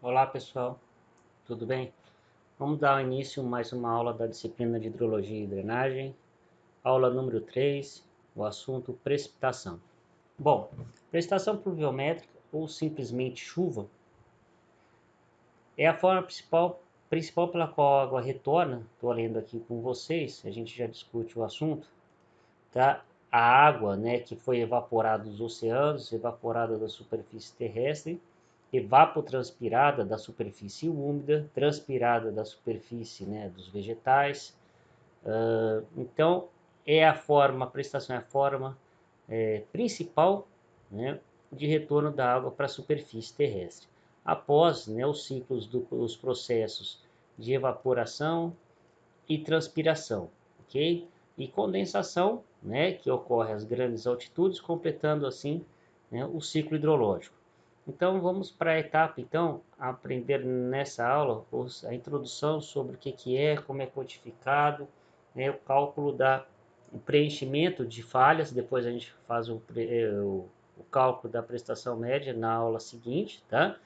Olá pessoal, tudo bem? Vamos dar início a mais uma aula da disciplina de Hidrologia e Drenagem, aula número 3, o assunto precipitação. Bom, precipitação pluviométrica ou simplesmente chuva é a forma principal pela qual a água retorna. Estou lendo aqui com vocês, a gente já discute o assunto, tá? A água, né, que foi evaporada dos oceanos, evaporada da superfície terrestre, evapotranspirada da superfície úmida, transpirada da superfície, né, dos vegetais. Então, a prestação é a forma principal, né, de retorno da água para a superfície terrestre. Após, né, os ciclos dos processos de evaporação e transpiração, ok? E condensação, né, que ocorre às grandes altitudes, completando assim, né, o ciclo hidrológico. Então vamos para a etapa, então, aprender nessa aula a introdução sobre o que é, como é codificado, né, o cálculo o preenchimento de falhas, depois a gente faz o cálculo da prestação média na aula seguinte, tá?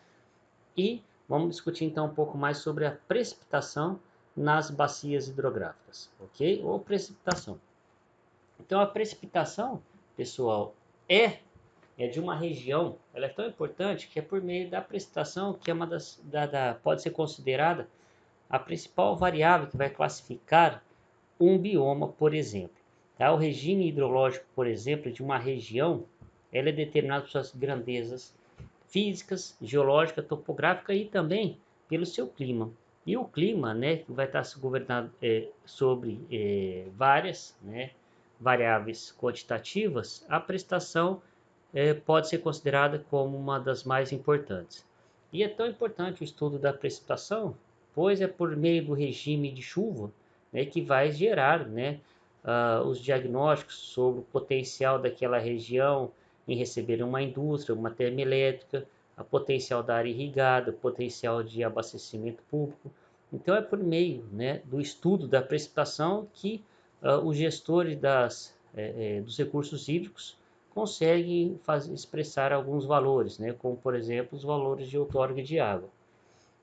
E vamos discutir então um pouco mais sobre a precipitação nas bacias hidrográficas, ok? Ou precipitação. Então a precipitação, pessoal, é de uma região, ela é tão importante que é por meio da precipitação que é uma pode ser considerada a principal variável que vai classificar um bioma, por exemplo. Tá? O regime hidrológico, por exemplo, de uma região, ela é determinado por suas grandezas físicas, geológica, topográfica e também pelo seu clima. E o clima, né, vai estar governado sobre várias, né, variáveis quantitativas, a prestação pode ser considerada como uma das mais importantes. E é tão importante o estudo da precipitação, pois é por meio do regime de chuva, né, que vai gerar, né, os diagnósticos sobre o potencial daquela região em receber uma indústria, uma termoelétrica, a potencial da área irrigada, o potencial de abastecimento público. Então é por meio, né, do estudo da precipitação que os gestores dos recursos hídricos conseguem expressar alguns valores, né, como por exemplo os valores de outorga de água.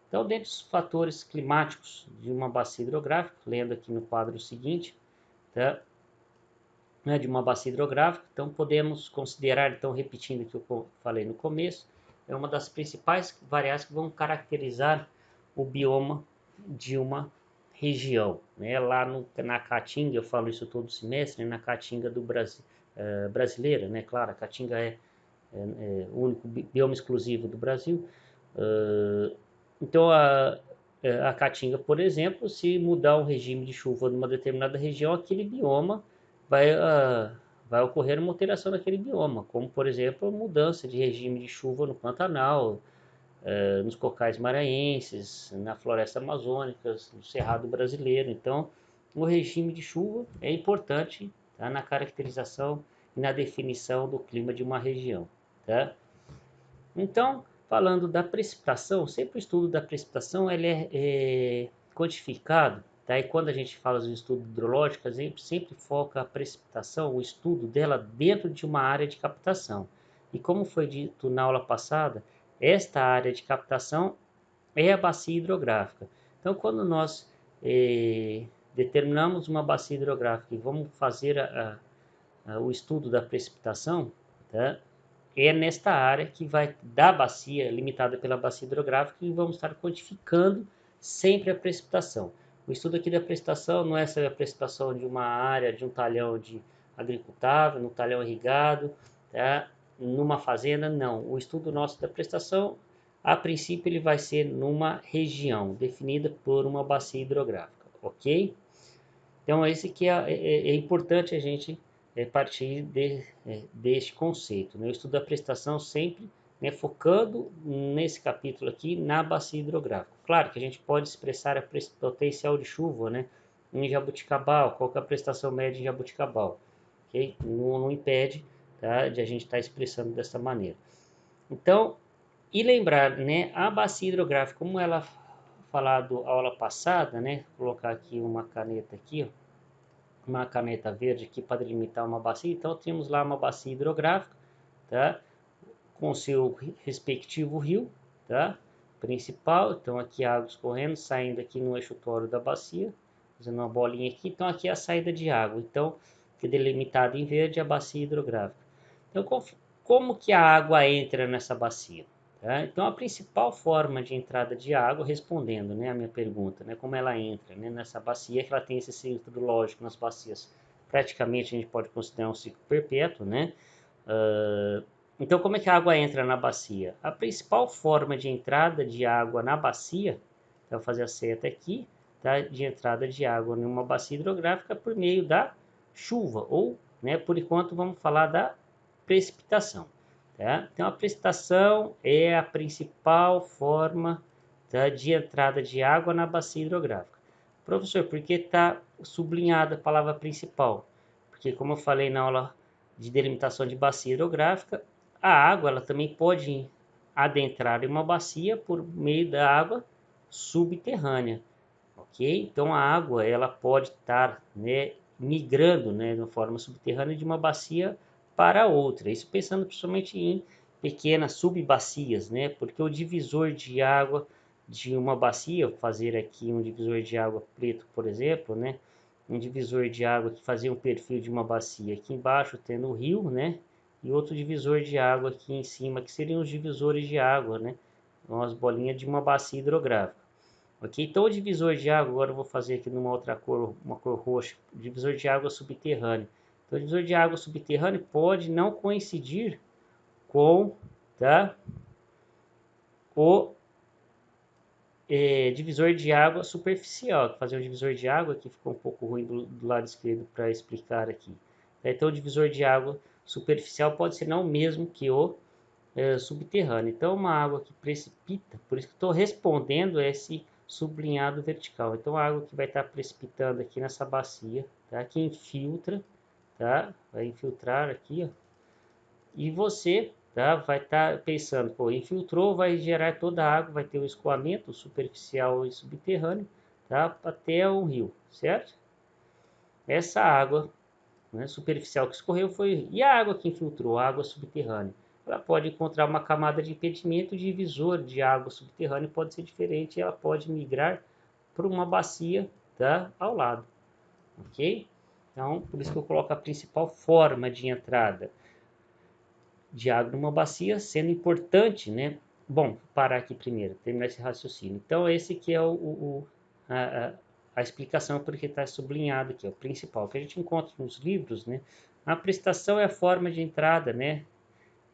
Então, dentre os fatores climáticos de uma bacia hidrográfica, lendo aqui no quadro seguinte, tá, né, de uma bacia hidrográfica, então podemos considerar, então repetindo o que eu falei no começo, é uma das principais variáveis que vão caracterizar o bioma de uma região. Né? Lá na Caatinga, eu falo isso todo semestre, né? Na Caatinga do Brasil, brasileira, né? Claro, a Caatinga é o único bioma exclusivo do Brasil. Então, a Caatinga, por exemplo, se mudar o regime de chuva numa determinada região, aquele bioma vai, vai ocorrer uma alteração naquele bioma, como, por exemplo, a mudança de regime de chuva no Pantanal, nos cocais maranhenses, na floresta amazônica, no Cerrado brasileiro. Então, o regime de chuva é importante, tá, na caracterização e na definição do clima de uma região. Tá? Então, falando da precipitação, sempre o estudo da precipitação ele é quantificado, tá? E quando a gente fala do estudo hidrológico, a gente sempre foca a precipitação, o estudo dela dentro de uma área de captação. E como foi dito na aula passada, esta área de captação é a bacia hidrográfica. Então, quando nós determinamos uma bacia hidrográfica e vamos fazer o estudo da precipitação, tá? É nesta área que vai da bacia, limitada pela bacia hidrográfica, e vamos estar quantificando sempre a precipitação. O estudo aqui da precipitação não é só a precipitação de uma área, de um talhão de agricultável, no talhão irrigado, tá? Numa fazenda, não. O estudo nosso da precipitação, a princípio, ele vai ser numa região definida por uma bacia hidrográfica, ok? Então, esse que é importante a gente partir deste conceito. Né? O estudo da prestação sempre, né, focando nesse capítulo aqui na bacia hidrográfica. Claro que a gente pode expressar a potencial de chuva, né, em Jabuticabal, qual que é a prestação média em Jabuticabal. Okay? Não impede, tá, de a gente estar expressando dessa maneira. Então, e lembrar, né, a bacia hidrográfica, como ela falado aula passada, né, vou colocar aqui uma caneta aqui, ó, uma caneta verde aqui para delimitar uma bacia. Então temos lá uma bacia hidrográfica, tá? Com seu respectivo rio, tá? principal, então aqui a água escorrendo, saindo aqui no estuário da bacia, fazendo uma bolinha aqui, então aqui é a saída de água, então que é delimitado em verde a bacia hidrográfica. Então como que a água entra nessa bacia? Tá? Então a principal forma de entrada de água, respondendo, né, a minha pergunta, né, como ela entra, né, nessa bacia, que ela tem esse ciclo lógico nas bacias, praticamente a gente pode considerar um ciclo perpétuo, né? Então, como é que a água entra na bacia? A principal forma de entrada de água na bacia, então, vou fazer a seta aqui, tá? De entrada de água numa bacia hidrográfica por meio da chuva, ou, né, por enquanto, vamos falar da precipitação. Tá? Então, a precipitação é a principal forma, tá, de entrada de água na bacia hidrográfica. Professor, por que está sublinhada a palavra principal? Porque, como eu falei na aula de delimitação de bacia hidrográfica, a água ela também pode adentrar em uma bacia por meio da água subterrânea, ok? Então a água ela pode estar, né, migrando, né, de forma subterrânea de uma bacia para outra. Isso pensando principalmente em pequenas subbacias, né? Porque o divisor de água de uma bacia, vou fazer aqui um divisor de água preto, por exemplo, né? Um divisor de água que fazia um perfil de uma bacia aqui embaixo, tendo o rio, né? E outro divisor de água aqui em cima, que seriam os divisores de água, né? Umas bolinhas de uma bacia hidrográfica. Ok? Então o divisor de água, agora eu vou fazer aqui numa outra cor, uma cor roxa, divisor de água subterrâneo. Então o divisor de água subterrâneo pode não coincidir com, tá, o divisor de água superficial. Vou fazer um divisor de água que ficou um pouco ruim do lado esquerdo para explicar aqui. Então o divisor de água superficial pode ser não o mesmo que o subterrâneo. Então uma água que precipita, por isso que estou respondendo esse sublinhado vertical. Então a água que vai estar precipitando aqui nessa bacia, tá? Que infiltra, tá? Vai infiltrar aqui, ó. E você, tá? Vai estar pensando, pô, infiltrou, vai gerar toda a água, vai ter o escoamento superficial e subterrâneo, tá? Até o rio, certo? Essa água, né, superficial que escorreu foi... E a água que infiltrou, a água subterrânea? Ela pode encontrar uma camada de impedimento, divisor de água subterrânea pode ser diferente, ela pode migrar para uma bacia, tá, ao lado, ok? Então, por isso que eu coloco a principal forma de entrada de água numa bacia, sendo importante, né? Bom, vou parar aqui primeiro, terminar esse raciocínio. Então, esse que é a explicação porque está sublinhado aqui, o principal, que a gente encontra nos livros, né? A precipitação é a forma de entrada, né?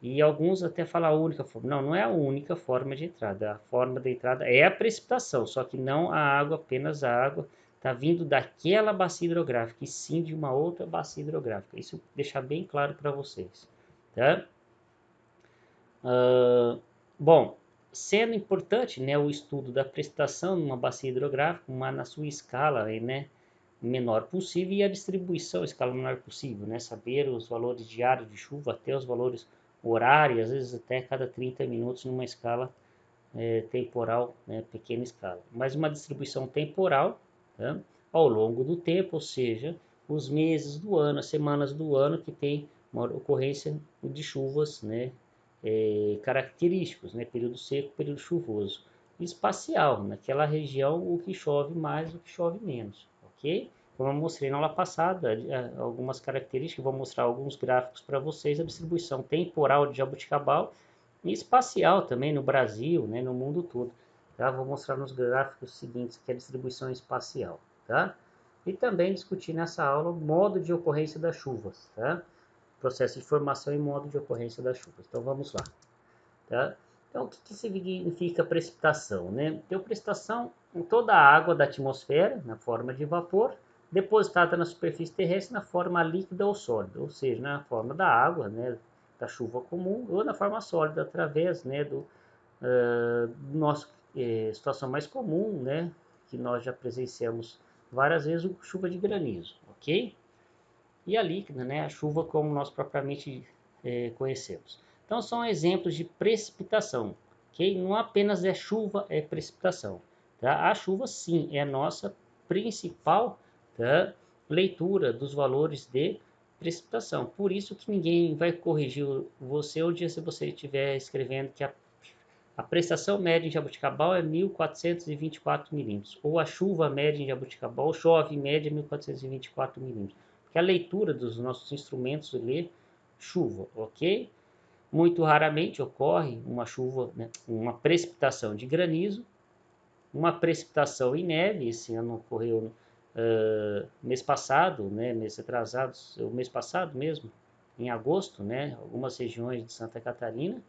E alguns até falam a única forma. Não, não é a única forma de entrada. A forma de entrada é a precipitação, só que não a água, apenas a água está vindo daquela bacia hidrográfica, e sim de uma outra bacia hidrográfica. Isso deixar bem claro para vocês, tá? Bom, sendo importante, né, o estudo da precipitação numa bacia hidrográfica, na sua escala, né, menor possível, e a distribuição, escala menor possível, né, saber os valores diários de chuva até os valores horários, às vezes até cada 30 minutos numa escala temporal, né, pequena escala. Mas uma distribuição temporal, tá, ao longo do tempo, ou seja, os meses do ano, as semanas do ano que tem uma ocorrência de chuvas, né, característicos, né, período seco, período chuvoso. Espacial, naquela região o que chove mais, o que chove menos, ok? Como eu mostrei na aula passada, algumas características, vou mostrar alguns gráficos para vocês, a distribuição temporal de Jaboticabal e espacial também no Brasil, né, no mundo todo. Tá? Vou mostrar nos gráficos seguintes que é a distribuição espacial, tá? E também discutir nessa aula o modo de ocorrência das chuvas, tá? Processo de formação e modo de ocorrência das chuvas. Então vamos lá, tá? Então o que significa precipitação, né? Então precipitação em toda a água da atmosfera na forma de vapor depositada na superfície terrestre na forma líquida ou sólida, ou seja, na forma da água, né, da chuva comum, ou na forma sólida através, né, do nosso situação mais comum, né, que nós já presenciamos várias vezes, chuva de granizo, ok? E a líquida, né, a chuva como nós propriamente conhecemos. Então são exemplos de precipitação, ok? Não apenas é chuva, é precipitação. Tá? A chuva sim é a nossa principal, tá, leitura dos valores de precipitação. Por isso que ninguém vai corrigir você um dia se você estiver escrevendo que a A prestação média em Jaboticabal é 1.424 milímetros, ou a chuva média em Jaboticabal chove em média 1.424 milímetros, porque a leitura dos nossos instrumentos lê chuva, ok? Muito raramente ocorre uma chuva, né, uma precipitação de granizo, uma precipitação em neve. Esse ano ocorreu mês passado, né, mês atrasado, o mês passado mesmo, em agosto, né, algumas regiões de Santa Catarina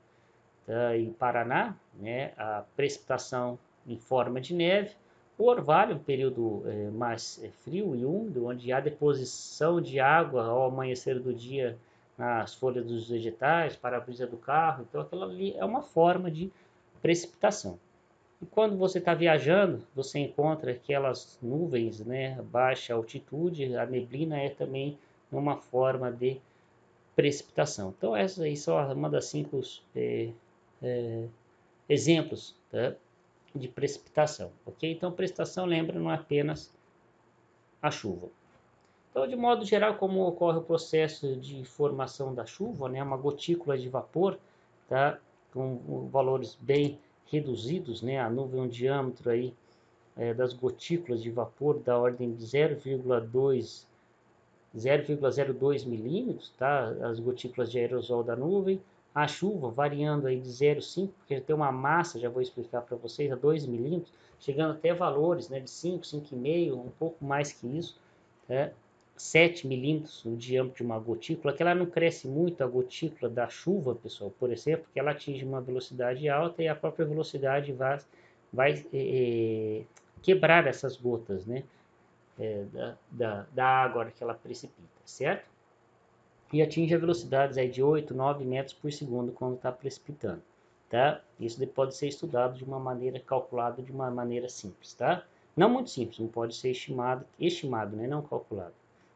e Paraná, né, a precipitação em forma de neve. O orvalho, um período mais frio e úmido, onde há deposição de água ao amanhecer do dia nas folhas dos vegetais, para-brisa do carro. Então, aquilo ali é uma forma de precipitação. E quando você está viajando, você encontra aquelas nuvens, né, a baixa altitude, a neblina é também uma forma de precipitação. Então, essas aí são uma das 5 exemplos, tá, de precipitação, ok? Então, precipitação, lembra, não é apenas a chuva. Então, de modo geral, como ocorre o processo de formação da chuva, né, uma gotícula de vapor, tá, com valores bem reduzidos, né, a nuvem um diâmetro aí das gotículas de vapor da ordem de 0,02 milímetros, tá, as gotículas de aerosol da nuvem. A chuva variando aí de 0,5, porque tem uma massa, já vou explicar para vocês, a 2 milímetros, chegando até valores, né, de 5, 5,5, um pouco mais que isso, né, 7 milímetros no diâmetro de uma gotícula, que ela não cresce muito, a gotícula da chuva, pessoal, por exemplo, porque ela atinge uma velocidade alta e a própria velocidade vai quebrar essas gotas, né, da água que ela precipita, certo? E atinge a velocidades aí de 8, 9 metros por segundo quando está precipitando, tá? Isso pode ser estudado de uma maneira calculada, de uma maneira simples, tá? Não muito simples, não pode ser estimado, né? Não calculado,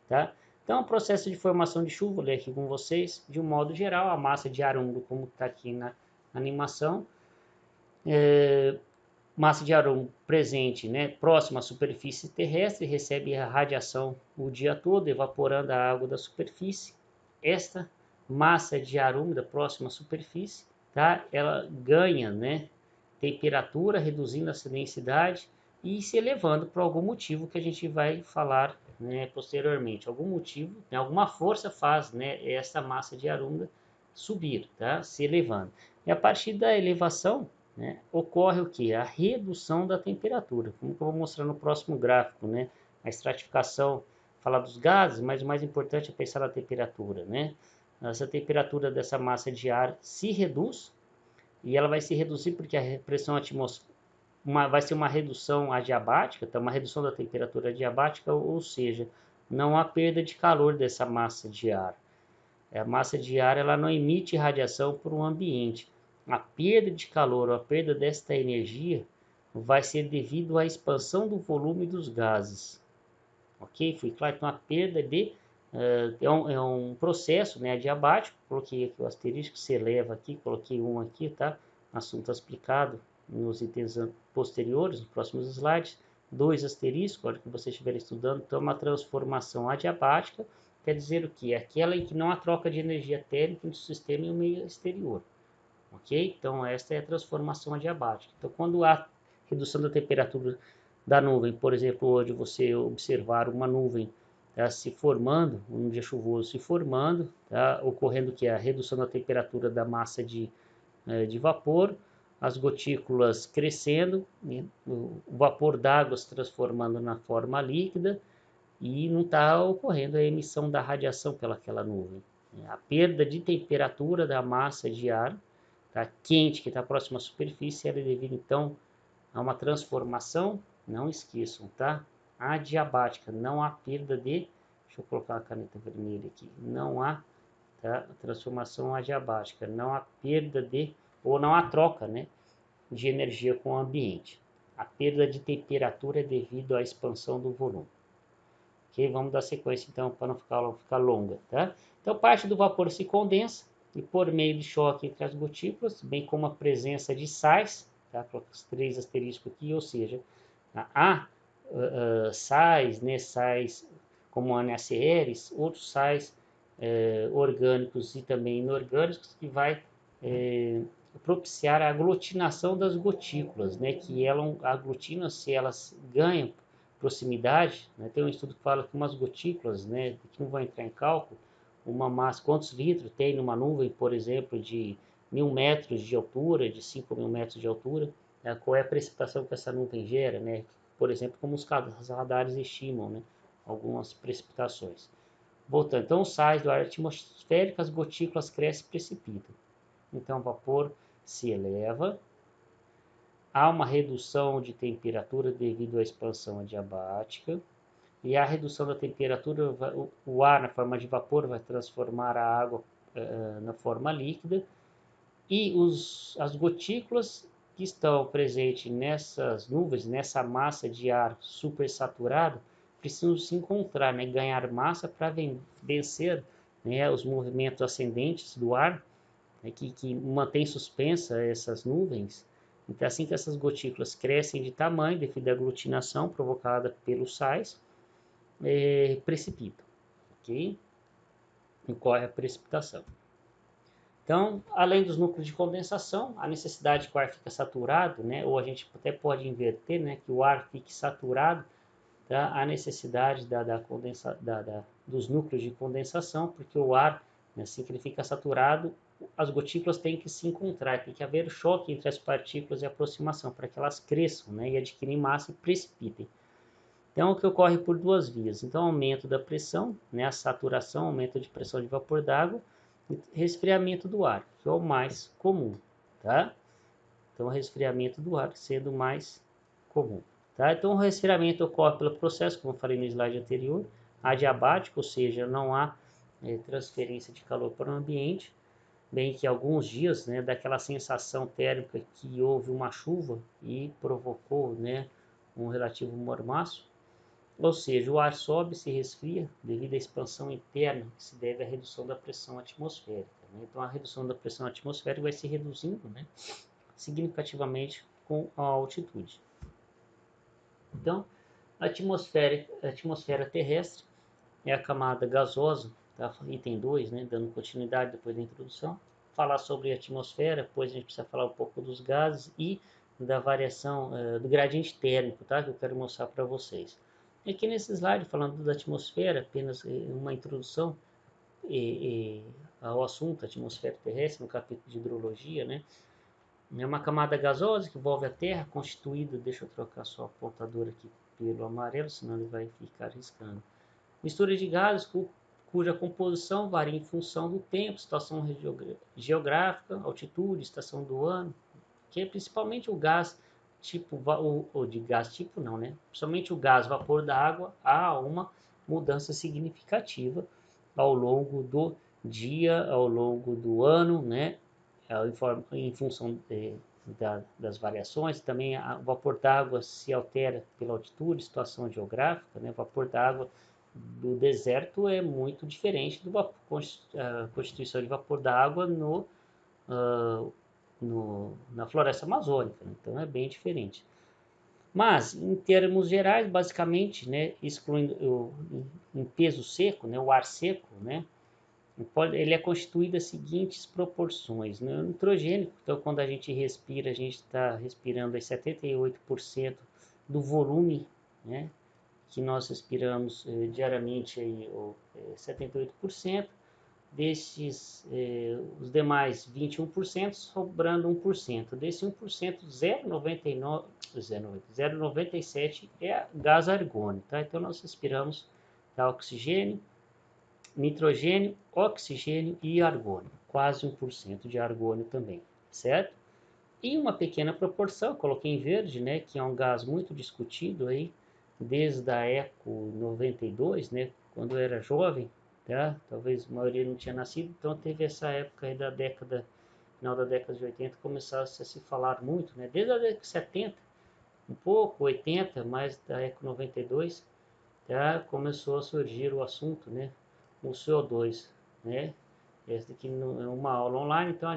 tá? Então, o processo de formação de chuva, vou ler aqui com vocês, de um modo geral, a massa de ar úmido, como está aqui na animação, massa de ar úmido presente, né, próxima à superfície terrestre, recebe a radiação o dia todo, evaporando a água da superfície. Esta massa de ar úmida próxima à superfície, tá, ela ganha, né, temperatura, reduzindo essa densidade e se elevando por algum motivo que a gente vai falar, né, posteriormente. Algum motivo, né, alguma força faz, né, essa massa de ar úmida subir, tá, se elevando. E a partir da elevação, né, ocorre o que? A redução da temperatura, como que eu vou mostrar no próximo gráfico, né? A estratificação fala dos gases, mas o mais importante é pensar na temperatura, né? Essa temperatura dessa massa de ar se reduz, e ela vai se reduzir porque a pressão atmosférica vai ser uma redução adiabática, então uma redução da temperatura adiabática, ou seja, não há perda de calor dessa massa de ar. A massa de ar ela não emite radiação para o ambiente. A perda de calor, a perda desta energia vai ser devido à expansão do volume dos gases. Ok? Foi claro? Então a perda é um processo, né, adiabático. Coloquei aqui o asterisco, se eleva aqui, coloquei um aqui, tá? Assunto explicado nos itens posteriores, nos próximos slides. 2 asteriscos, hora que vocês estiverem estudando, então uma transformação adiabática quer dizer o que? Aquela em que não há troca de energia térmica entre o sistema e o meio exterior. Ok? Então, esta é a transformação adiabática. Então, quando há redução da temperatura da nuvem, por exemplo, hoje você observar uma nuvem se formando, um dia chuvoso se formando, tá, ocorrendo que a redução da temperatura da massa de vapor, as gotículas crescendo, né, o vapor d'água se transformando na forma líquida, e não está ocorrendo a emissão da radiação pelaquela nuvem. A perda de temperatura da massa de ar, tá, quente, que está próxima à superfície, ela é devida então a uma transformação, não esqueçam, tá? Adiabática, não há perda de, deixa eu colocar a caneta vermelha aqui, não há, tá, transformação adiabática, não há perda de, ou não há troca, né, de energia com o ambiente. A perda de temperatura é devido à expansão do volume. Ok? Vamos dar sequência então para não ficar longa, tá? Então parte do vapor se condensa e por meio de choque entre as gotículas, bem como a presença de sais, tá? Coloco os 3 asteriscos aqui, ou seja, há sais, né, sais como NaCl's, outros sais orgânicos e também inorgânicos que vai propiciar a aglutinação das gotículas, né, que elas aglutinam se elas ganham proximidade, né. Tem um estudo que fala que umas gotículas, né, que não vai entrar em cálculo, uma massa, quantos litros tem numa nuvem, por exemplo, de 1.000 metros de altura, de 5.000 metros de altura, né, qual é a precipitação que essa nuvem gera, né, por exemplo, como os radares estimam, né, algumas precipitações. Voltando, então, os sais do ar atmosférico, as gotículas crescem e precipitam. Então, o vapor se eleva, há uma redução de temperatura devido à expansão adiabática, e a redução da temperatura, o ar na forma de vapor vai transformar a água na forma líquida, e as gotículas que estão presentes nessas nuvens, nessa massa de ar supersaturado, precisam se encontrar, né, ganhar massa para vencer, né, os movimentos ascendentes do ar, né, que mantém suspensa essas nuvens. Então, assim que essas gotículas crescem de tamanho devido à aglutinação provocada pelos sais, precipitam, ok? Ocorre a precipitação. Então, além dos núcleos de condensação, a necessidade que o ar fica saturado, né, ou a gente até pode inverter, né, que o ar fique saturado, tá, a necessidade dos núcleos de condensação, porque o ar, né, assim que ele fica saturado, as gotículas têm que se encontrar, tem que haver choque entre as partículas e aproximação, para que elas cresçam, né, e adquirem massa e precipitem. Então, o que ocorre por duas vias. Então, aumento da pressão, né, a saturação, aumento de pressão de vapor d'água, e resfriamento do ar, que é o mais comum, tá? Então, o resfriamento do ar sendo o mais comum, tá? Então, o resfriamento ocorre pelo processo, como eu falei no slide anterior, adiabático, ou seja, não há transferência de calor para o ambiente, bem que alguns dias, né, daquela sensação térmica que houve uma chuva e provocou, né, um relativo mormaço, ou seja, o ar sobe e se resfria devido à expansão interna, que se deve à redução da pressão atmosférica, né? Então, a redução da pressão atmosférica vai se reduzindo, né, significativamente com a altitude. Então, a atmosfera terrestre é a camada gasosa, tá? Item 2, né, dando continuidade depois da introdução. Falar sobre a atmosfera, depois a gente precisa falar um pouco dos gases e da variação do gradiente térmico, tá? Que eu quero mostrar para vocês. E aqui nesse slide, falando da atmosfera, apenas uma introdução ao assunto, atmosfera terrestre, no capítulo de hidrologia, né? É uma camada gasosa que envolve a Terra, constituída, deixa eu trocar só a apontadora aqui pelo amarelo, senão ele vai ficar riscando. Mistura de gases cuja composição varia em função do tempo, situação geográfica, altitude, estação do ano, que é principalmente o gás tipo, ou de gás tipo não, né? Principalmente o gás vapor da água, há uma mudança significativa ao longo do dia, ao longo do ano, né? Em função das variações, também o vapor d'água se altera pela altitude, situação geográfica, né? O vapor d'água do deserto é muito diferente da constituição de vapor d'água na floresta amazônica, né? Então é bem diferente. Mas, em termos gerais, basicamente, né, excluindo em peso seco, né, o ar seco, né, ele é constituído das seguintes proporções, né? O nitrogênio, então quando a gente respira, a gente está respirando 78% do volume, né, que nós respiramos diariamente, aí, 78%, destes, os demais 21%, sobrando 1%. Desse 1%, 0,97% é gás argônio, tá? Então nós respiramos, tá, oxigênio, nitrogênio, oxigênio e argônio, quase 1% de argônio também, certo? E uma pequena proporção, coloquei em verde, né, que é um gás muito discutido aí, desde a ECO 92, né, quando eu era jovem, tá? Talvez a maioria não tinha nascido, então teve essa época aí final da década de 80, começou a se falar muito, né, desde a década de 70, um pouco, 80, mais da ECO 92, tá? Começou a surgir o assunto, né, o CO2, né? Essa aqui não é uma aula online, então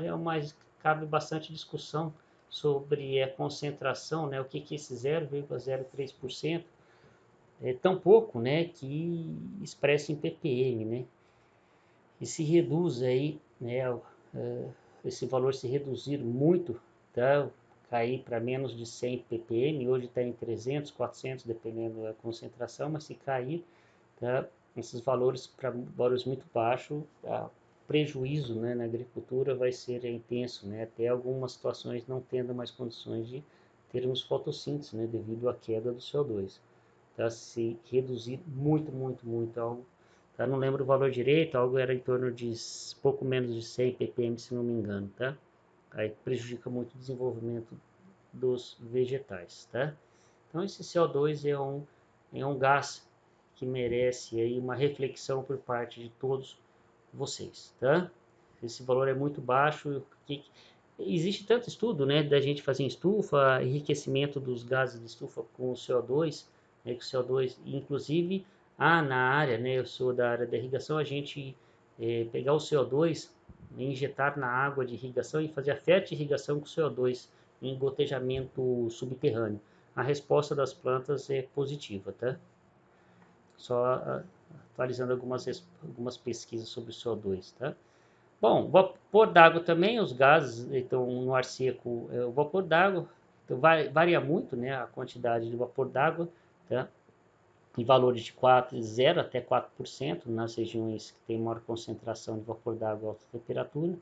cabe bastante discussão sobre a concentração, né? O que é esse 0,03%? É tão pouco, né, que expressa em ppm, né? E se reduz aí, né, esse valor se reduzir muito, tá? Cair para menos de 100 ppm, hoje está em 300, 400, dependendo da concentração, mas se cair, tá? Esses valores para valores muito baixos, tá? Prejuízo, né, na agricultura vai ser intenso, né? Até algumas situações não tendo mais condições de termos fotossíntese, né, devido à queda do CO2. Tá? Se reduzir muito, muito, muito algo, tá? Não lembro o valor direito, algo era em torno de pouco menos de 100 ppm, se não me engano, tá? Aí prejudica muito o desenvolvimento dos vegetais, tá? Então esse CO2 é um gás que merece aí uma reflexão por parte de todos vocês, tá? Esse valor é muito baixo. Existe tanto estudo, né, da gente fazer em estufa, enriquecimento dos gases de estufa com o CO2, né, que o CO2, inclusive, na área, né, eu sou da área da irrigação, a gente pegar o CO2, injetar na água de irrigação e fazer a fertirrigação com CO2 em gotejamento subterrâneo. A resposta das plantas é positiva, tá? Só atualizando algumas pesquisas sobre o CO2, tá? Bom, vapor d'água também, os gases, então no ar seco, o vapor d'água, então, varia muito, né, a quantidade de vapor d'água, tá? Em valores de 0 até 4% nas regiões que tem maior concentração de vapor d'água a alta temperatura.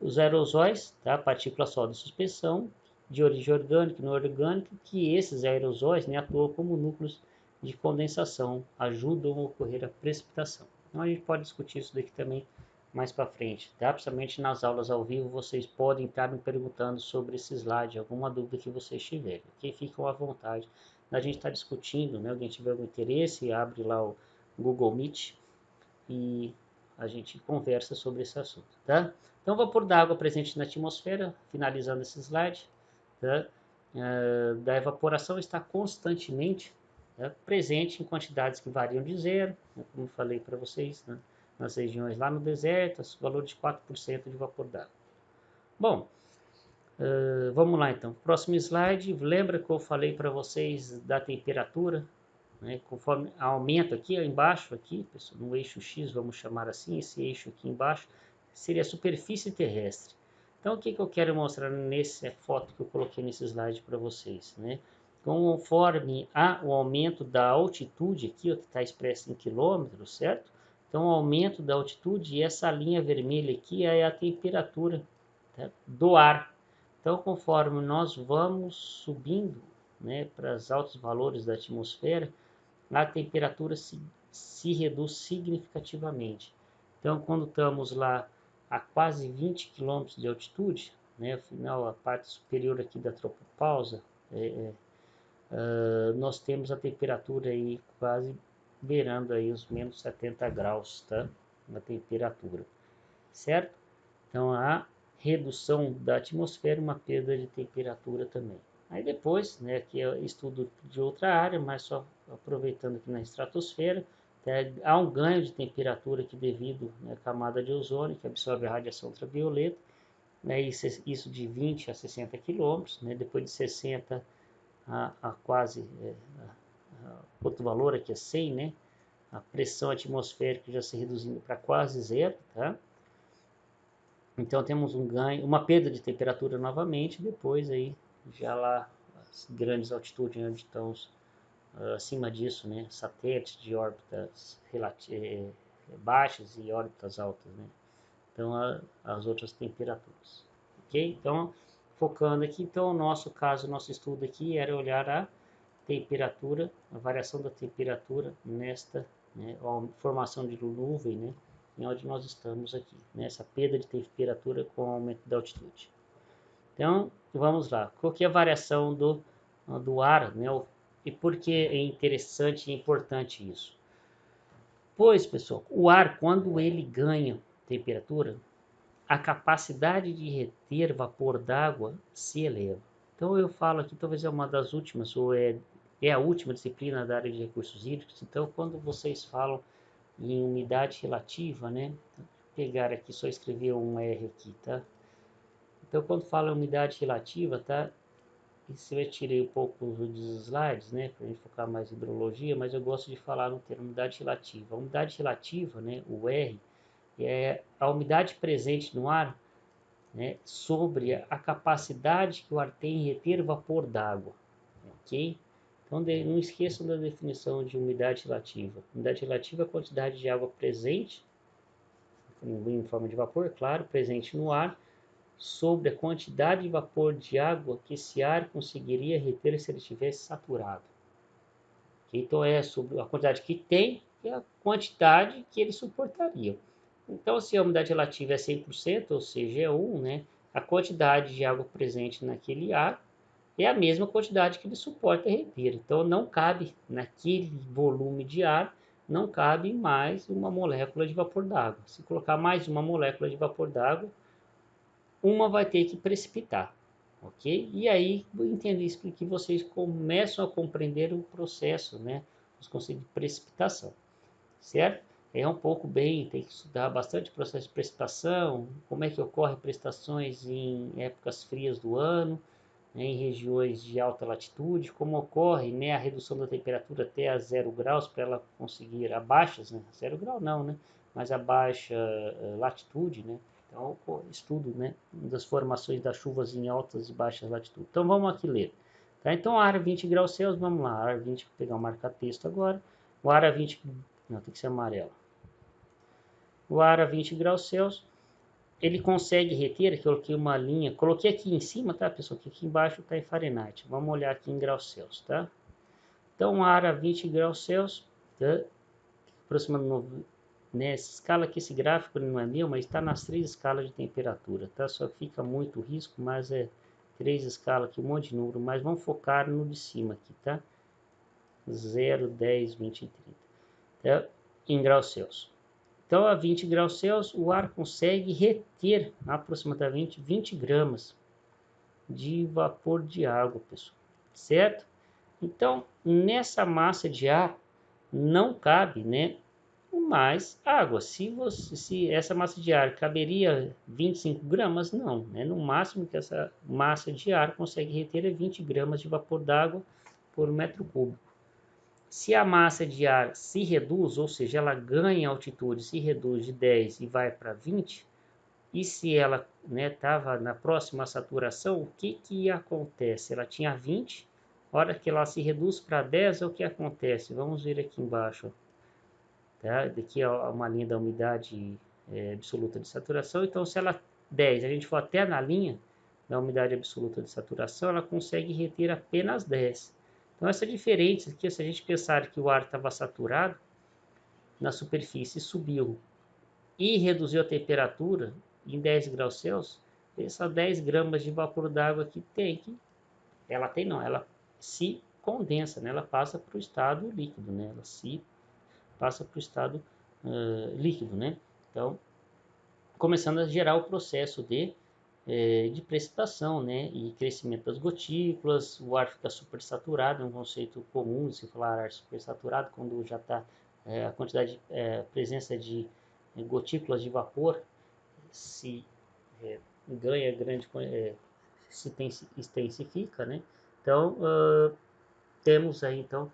Os aerosóis, tá? Partículas sólidas de suspensão, de origem orgânica e não orgânica, que esses aerosóis, né, atuam como núcleos de condensação, ajudam a ocorrer a precipitação. Então a gente pode discutir isso daqui também mais para frente, tá? Principalmente nas aulas ao vivo, vocês podem estar me perguntando sobre esse slide, alguma dúvida que vocês tiverem, ok? Ficam à vontade. A gente está discutindo, né? Alguém tiver algum interesse, abre lá o Google Meet e a gente conversa sobre esse assunto, tá? Então, vapor d'água presente na atmosfera, finalizando esse slide, tá? Da evaporação está constantemente, tá? Presente em quantidades que variam de zero, né? Como eu falei para vocês, né? Nas regiões lá no deserto, valor de 4% de vapor d'água. Bom, vamos lá então. Próximo slide, lembra que eu falei para vocês da temperatura, né? Conforme aumenta aqui embaixo, aqui, pessoal, no eixo X, vamos chamar assim, esse eixo aqui embaixo, seria a superfície terrestre. Então, o que eu quero mostrar nessa foto que eu coloquei nesse slide para vocês, né? Conforme o aumento da altitude, aqui está expresso em quilômetros, certo? Então, o aumento da altitude, e essa linha vermelha aqui é a temperatura, tá, do ar. Então, conforme nós vamos subindo, né, para os altos valores da atmosfera, a temperatura se reduz significativamente. Então, quando estamos lá a quase 20 km de altitude, né, afinal, a parte superior aqui da tropopausa, nós temos a temperatura aí quase beirando aí os menos 70 graus, tá? Na temperatura, certo? Então, a redução da atmosfera, uma perda de temperatura também. Aí depois, né, aqui é estudo de outra área, mas só aproveitando aqui na estratosfera, há um ganho de temperatura aqui devido, né, à camada de ozônio, que absorve a radiação ultravioleta, né, isso de 20 a 60 quilômetros, né, depois de 60 a quase, outro valor aqui é 100, né, a pressão atmosférica já se reduzindo para quase zero, tá? Então temos um ganho, uma perda de temperatura novamente, depois aí já lá as grandes altitudes onde estão acima disso, né, satélites de órbitas baixas e órbitas altas, né? Então as outras temperaturas, ok? Então focando aqui, então o nosso caso, nosso estudo aqui era olhar a temperatura, a variação da temperatura nesta, né, a formação de nuvem, né, em onde nós estamos aqui, nessa perda de temperatura com o aumento da altitude. Então, vamos lá. Qual que é a variação do ar, né, e por que é interessante e importante isso? Pois, pessoal, o ar, quando ele ganha temperatura, a capacidade de reter vapor d'água se eleva. Então eu falo aqui, talvez é uma das últimas, ou é a última disciplina da área de recursos hídricos. Então quando vocês falam em umidade relativa, né? Vou pegar aqui, só escrever um R aqui, tá? Então quando fala umidade relativa, tá? Isso eu tirei um pouco dos slides, né? Para a gente focar mais em hidrologia, mas eu gosto de falar no termo umidade relativa. A umidade relativa, né? O R, é a umidade presente no ar né, sobre a capacidade que o ar tem em reter vapor d'água, ok? Então, não esqueçam da definição de umidade relativa. Umidade relativa é a quantidade de água presente, em forma de vapor, claro, presente no ar, sobre a quantidade de vapor de água que esse ar conseguiria reter se ele estivesse saturado. Então, é sobre a quantidade que tem e a quantidade que ele suportaria. Então, se a umidade relativa é 100%, ou seja, é 1, né, a quantidade de água presente naquele ar é a mesma quantidade que ele suporta reter. Então, não cabe naquele volume de ar, não cabe mais uma molécula de vapor d'água. Se colocar mais uma molécula de vapor d'água, uma vai ter que precipitar, ok? E aí, entendo isso que vocês começam a compreender o processo, né? Os conceitos de precipitação, certo? É um pouco bem, tem que estudar bastante o processo de precipitação, como é que ocorre precipitações em épocas frias do ano, né, em regiões de alta latitude, como ocorre, né, a redução da temperatura até a 0 graus para ela conseguir abaixas, né, 0 grau não, né, mas a baixa latitude, né, então estudo, né, das formações das chuvas em altas e baixas latitudes. Então vamos aqui ler. Tá? Então ar a 20 graus Celsius, vamos lá, ar 20, vou pegar o marca-texto agora, o ar a 20, não, tem que ser amarelo. O ar a 20 graus Celsius, ele consegue reter, aqui eu coloquei uma linha, coloquei aqui em cima, tá, pessoal, que aqui embaixo está em Fahrenheit. Vamos olhar aqui em graus Celsius, tá? Então, ar a 20 graus Celsius, tá? Aproximadamente, nessa escala aqui, esse gráfico não é meu, mas está nas 3 escalas de temperatura, tá? Só fica muito risco, mas é 3 escalas aqui, um monte de número, mas vamos focar no de cima aqui, tá? 0, 10, 20 e 30, tá? Em graus Celsius. Então, a 20 graus Celsius, o ar consegue reter aproximadamente 20 gramas de vapor de água, pessoal, certo? Então, nessa massa de ar não cabe, né, mais água. Se essa massa de ar caberia 25 gramas, não, né? No máximo que essa massa de ar consegue reter é 20 gramas de vapor d'água por metro cúbico. Se a massa de ar se reduz, ou seja, ela ganha altitude, se reduz de 10 e vai para 20, e se ela estava na próxima saturação, o que acontece? Ela tinha 20, a hora que ela se reduz para 10, é o que acontece? Vamos ver aqui embaixo. Tá? Daqui é uma linha da umidade absoluta de saturação. Então, se ela 10, a gente for até na linha da umidade absoluta de saturação, ela consegue reter apenas 10. Então, essa diferença aqui, se a gente pensar que o ar estava saturado na superfície, subiu e reduziu a temperatura em 10 graus Celsius, essas 10 gramas de vapor d'água que ela se condensa, né? Ela passa para o estado líquido, né? Ela se passa para o estado líquido, né? Então, começando a gerar o processo de precipitação, né? E crescimento das gotículas, o ar fica supersaturado, é um conceito comum se falar ar supersaturado, quando já está a quantidade, presença de gotículas de vapor se ganha grande, se intensifica, né? Então, temos aí, então,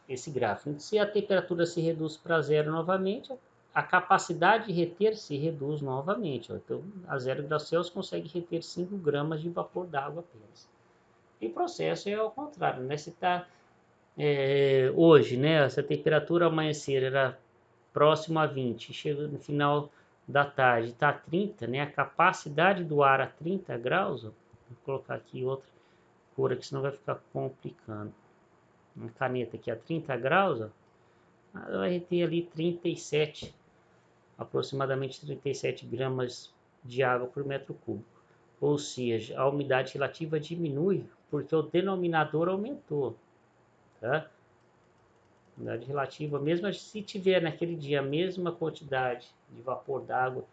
esse gráfico. Se a temperatura se reduz para zero novamente, a capacidade de reter se reduz novamente. Ó. Então, a 0 graus Celsius consegue reter 5 gramas de vapor d'água apenas. E o processo é ao contrário, né? Se está hoje, né? Essa temperatura ao amanhecer era próximo a 20, chega no final da tarde, está a 30, né? A capacidade do ar a 30 graus, ó, vou colocar aqui outra cor aqui, senão vai ficar complicando. Uma caneta aqui a 30 graus, ó, vai ter ali 37, aproximadamente 37 gramas de água por metro cúbico. Ou seja, a umidade relativa diminui porque o denominador aumentou, tá? Umidade relativa, mesmo se tiver naquele dia a mesma quantidade de vapor d'água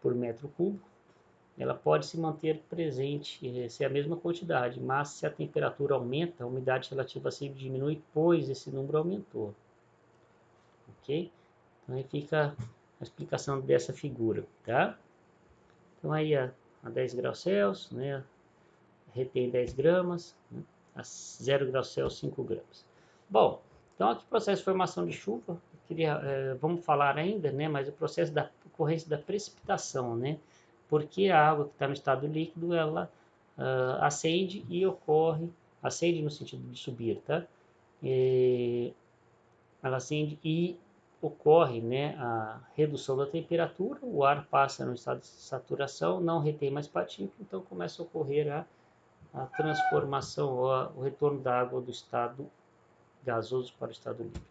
por metro cúbico, ela pode se manter presente, se é a mesma quantidade, mas se a temperatura aumenta, a umidade relativa sempre diminui, pois esse número aumentou. Ok? Então aí fica a explicação dessa figura, tá? Então aí a 10 graus Celsius, né? Retém 10 gramas, né? A 0 graus Celsius 5 gramas. Bom, então aqui o processo de formação de chuva, vamos falar ainda, né? Mas o processo da ocorrência da precipitação, né? porque a água que está no estado líquido, ela acende e ocorre, acende no sentido de subir, tá? Ela acende e ocorre, né, a redução da temperatura, o ar passa no estado de saturação, não retém mais partículas, então começa a ocorrer a transformação, o retorno da água do estado gasoso para o estado líquido.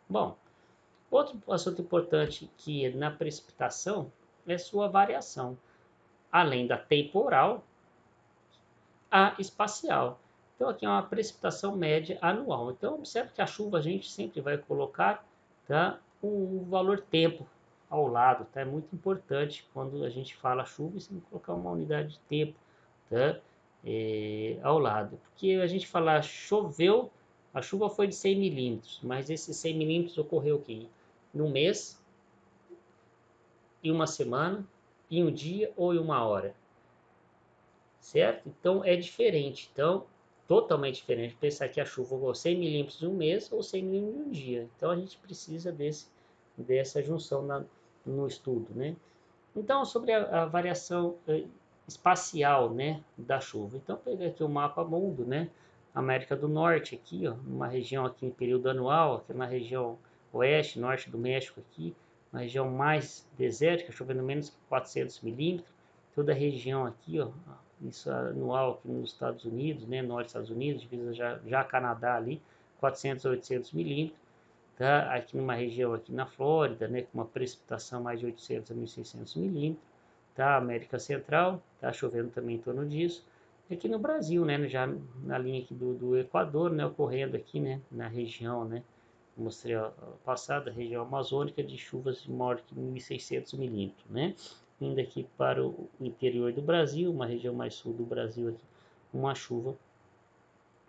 Bom, outro assunto importante que é na precipitação é sua variação, além da temporal, a espacial. Então aqui é uma precipitação média anual. Então observe que a chuva a gente sempre vai colocar, tá, o valor tempo ao lado, tá? É muito importante quando a gente fala chuva, você tem que colocar uma unidade de tempo, tá? Ao lado. Porque a gente fala choveu, a chuva foi de 100 milímetros, mas esses 100 milímetros ocorreu aqui no mês, em uma semana, em um dia ou em uma hora, certo? Então é diferente. Então, totalmente diferente pensar que a chuva vai 100 milímetros em um mês ou 100 milímetros em um dia. Então a gente precisa dessa junção no estudo, né? Então, sobre a variação espacial, né, da chuva. Então, peguei aqui o mapa mundo, né? América do Norte aqui, ó, uma região aqui em período anual, aqui na região oeste, norte do México aqui, uma região mais desértica, chovendo menos que 400 milímetros. Toda a região aqui, ó, isso anual aqui nos Estados Unidos, né, norte dos Estados Unidos, divisa já Canadá ali, 400 a 800 milímetros. Tá? Aqui numa região aqui na Flórida, né, com uma precipitação mais de 800 a 1.600 milímetros, tá? América Central, tá chovendo também em torno disso. E aqui no Brasil, né, já na linha aqui do Equador, né, ocorrendo aqui, né, na região, né, mostrei a passada, região amazônica de chuvas de maior que 1.600 milímetros, né, indo aqui para o interior do Brasil, uma região mais sul do Brasil aqui, uma chuva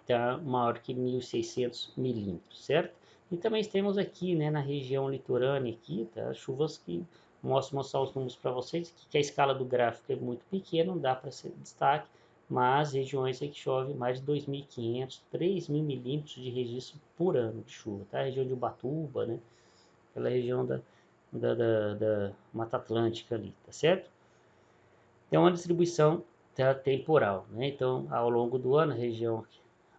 tá maior que 1.600 milímetros, certo? E também temos aqui, né, na região litorânea aqui, tá, chuvas que mostrar os números para vocês, que a escala do gráfico é muito pequena, não dá para ser destaque, mas regiões aí que chove mais de 2.500, 3.000 milímetros de registro por ano de chuva, tá? A região de Ubatuba, né, aquela região da Mata Atlântica ali, tá certo? Tem uma distribuição temporal, né? Então, ao longo do ano, a região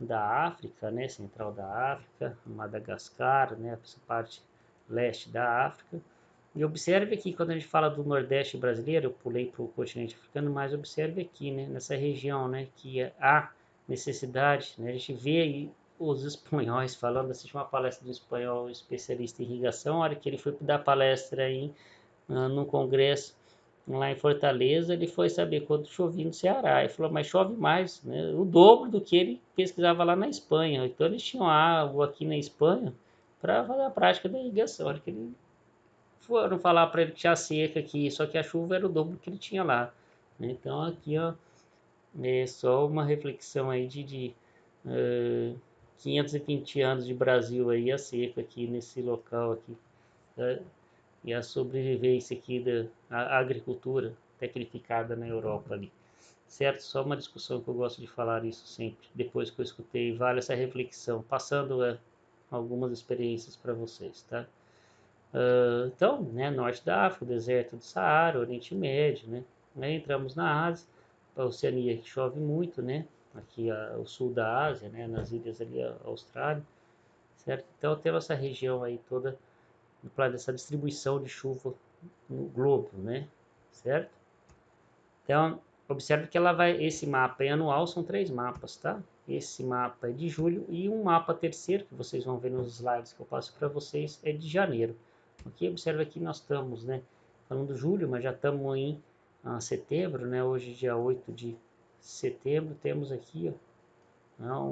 da África, né, central da África, Madagascar, né, essa parte leste da África. E observe aqui, quando a gente fala do Nordeste brasileiro, eu pulei para o continente africano, mas observe aqui, né, nessa região, né, que há necessidade, né, a gente vê aí os espanhóis falando, assisti uma palestra do espanhol especialista em irrigação, a hora que ele foi dar palestra aí no congresso lá em Fortaleza, ele foi saber quanto chovia no Ceará. Ele falou, mas chove mais, né? O dobro do que ele pesquisava lá na Espanha. Então eles tinham água aqui na Espanha para fazer a prática da irrigação. A hora que ele foram falar para ele que tinha seca aqui, só que a chuva era o dobro que ele tinha lá. Então aqui, ó, é só uma reflexão aí de 520 anos de Brasil aí, a seca aqui nesse local aqui. Tá? E a sobrevivência aqui da agricultura tecnificada na Europa ali. Certo? Só uma discussão que eu gosto de falar isso sempre, depois que eu escutei, vale essa reflexão, passando algumas experiências para vocês, tá? Então, né, norte da África, deserto do Saara, Oriente Médio, né? Aí entramos na Ásia, a Oceania que chove muito, né? Aqui o sul da Ásia, né? Nas ilhas ali, a Austrália, certo? Então temos essa região aí toda dessa distribuição de chuva no globo, né? Certo? Então, observe que esse mapa é anual, são 3 mapas, tá? Esse mapa é de julho e um mapa terceiro, que vocês vão ver nos slides que eu passo para vocês, é de janeiro. Ok? Observe aqui nós estamos, né? Falando julho, mas já estamos em setembro, né? Hoje, dia 8 de setembro, temos aqui ó,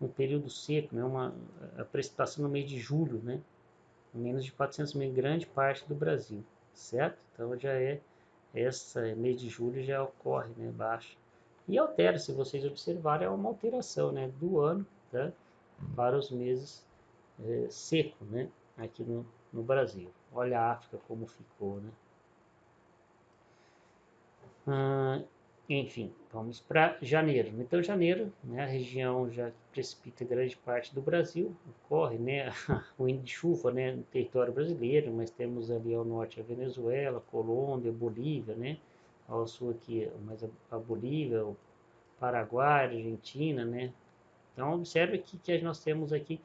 um período seco, né? A precipitação no mês de julho, né? Menos de 400 mil em grande parte do Brasil, certo? Então já mês de julho já ocorre, né, baixa. E altera, se vocês observarem, é uma alteração, né, do ano, tá, para os meses seco, né, aqui no Brasil. Olha a África como ficou, né. Enfim, vamos para janeiro. Então, janeiro, né, a região já precipita grande parte do Brasil, ocorre, né, o índice de chuva, né, no território brasileiro, mas temos ali ao norte a Venezuela, Colômbia, Bolívia, né, ao sul aqui, mais a Bolívia, o Paraguai, a Argentina, né? Então, observe que nós temos aqui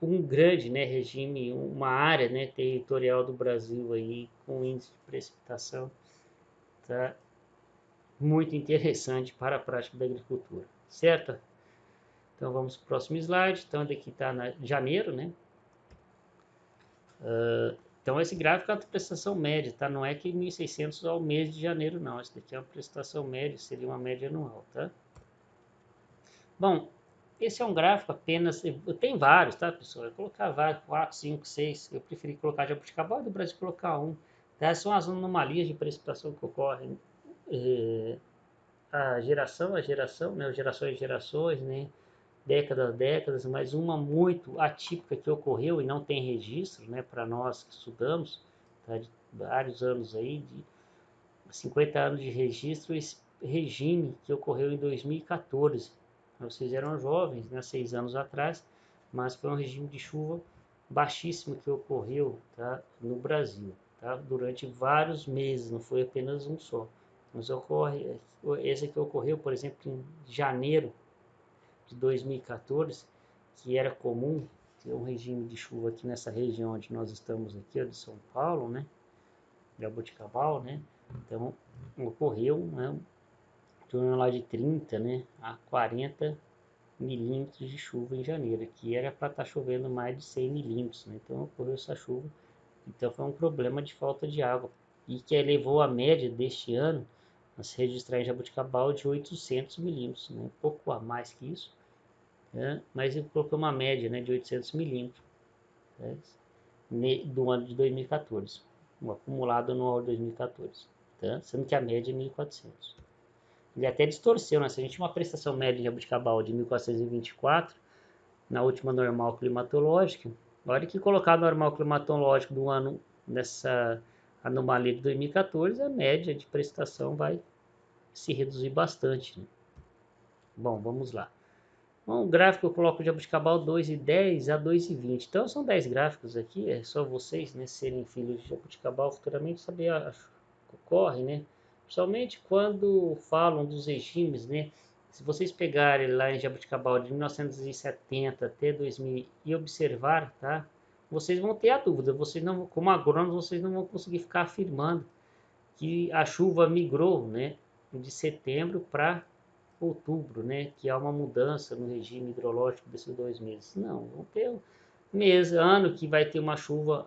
um grande, né, regime, uma área, né, territorial do Brasil aí com índice de precipitação, tá, muito interessante para a prática da agricultura, certo? Então vamos para o próximo slide. Então daqui está janeiro, né? Então esse gráfico é a prestação média, tá? Não é que 1.600 ao mês de janeiro, não. Esse daqui é uma prestação média, seria uma média anual, tá? Bom, esse é um gráfico apenas, tem vários, tá, pessoal? Eu colocar vários, 4, 5, 6, eu preferi colocar Jabuticabal e do Brasil colocar um. Tá? São as anomalias de precipitação que ocorrem a geração, né, gerações e gerações, né, décadas, décadas, mas uma muito atípica que ocorreu e não tem registro, né, para nós que estudamos, tá, de vários anos aí, de 50 anos de registro, esse regime que ocorreu em 2014. Vocês eram jovens, né, 6 anos atrás, mas foi um regime de chuva baixíssimo que ocorreu, tá, no Brasil, tá, durante vários meses, não foi apenas um só. Mas esse que ocorreu, por exemplo, em janeiro de 2014, que era comum ter um regime de chuva aqui nessa região onde nós estamos aqui, de São Paulo, né, Jaboticabal, né, então ocorreu, né, em torno lá de 30, né, a 40 milímetros de chuva em janeiro, que era para estar chovendo mais de 100 milímetros, né, então ocorreu essa chuva, então foi um problema de falta de água, e que elevou a média deste ano a se registrar em Jaboticabal de 800 milímetros, né, pouco a mais que isso, né, mas ele colocou uma média, né, de 800 milímetros, né, do ano de 2014, o acumulado anual de 2014, tá? Sendo que a média é 1.400. Ele até distorceu, né? Se a gente tinha uma prestação média de Jaboticabal de 1.424, na última normal climatológica, na hora que colocar a normal climatológica do ano nessa anomalia de 2014, a média de prestação vai se reduzir bastante, né? Bom, vamos lá. Um gráfico eu coloco de Jaboticabal 2,10 a 2,20. Então são 10 gráficos aqui, é só vocês, né, serem filhos de Jaboticabal futuramente saber o que ocorre, né? Principalmente quando falam dos regimes, né? Se vocês pegarem lá em Jaboticabal de 1970 até 2000 e observar, tá? Vocês vão ter a dúvida, vocês não, como agrônomos, vocês não vão conseguir ficar afirmando que a chuva migrou, né, de setembro para outubro, né, que há uma mudança no regime hidrológico desses 2 meses. Não, vão ter um mês, ano que vai ter uma chuva,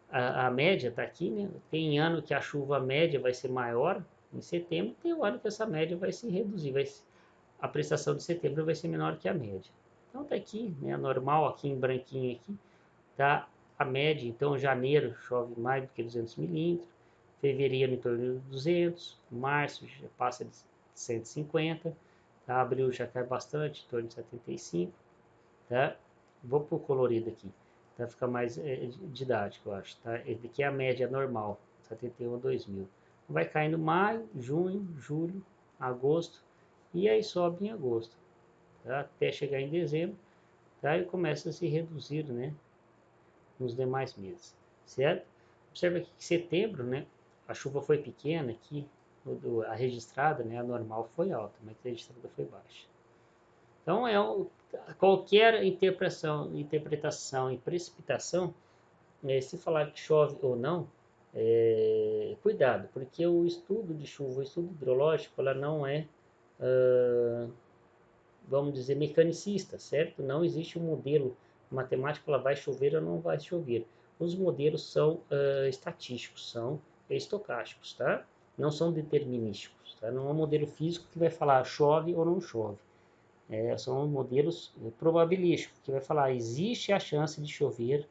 a média está aqui, né? Tem ano que a chuva média vai ser maior em setembro, tem um ano que essa média vai se reduzir, a prestação de setembro vai ser menor que a média. Então está aqui, né, normal, aqui em branquinho aqui, tá a média. Então janeiro chove mais do que 200 milímetros, fevereiro em torno de 200, março já passa de 150, tá? Abril já cai bastante, em torno de 75, tá? Vou para o colorido aqui, tá? Fica mais didático, eu acho, tá? Esse aqui é a média normal, 71 a 2000. Vai caindo maio, junho, julho, agosto, e aí sobe em agosto, tá? Até chegar em dezembro, tá? E começa a se reduzir, né, nos demais meses, certo? Observa aqui que setembro, né, a chuva foi pequena aqui, a registrada, né, a normal foi alta, mas a registrada foi baixa. Então, qualquer interpretação e precipitação, se falar que chove ou não, cuidado, porque o estudo de chuva, o estudo hidrológico, ela não é, vamos dizer, mecanicista, certo? Não existe um modelo matemático, ela vai chover ou não vai chover. Os modelos são estatísticos, são estocásticos, tá? Não são determinísticos, tá? Não é um modelo físico que vai falar chove ou não chove. São modelos probabilísticos, que vai falar existe a chance de chover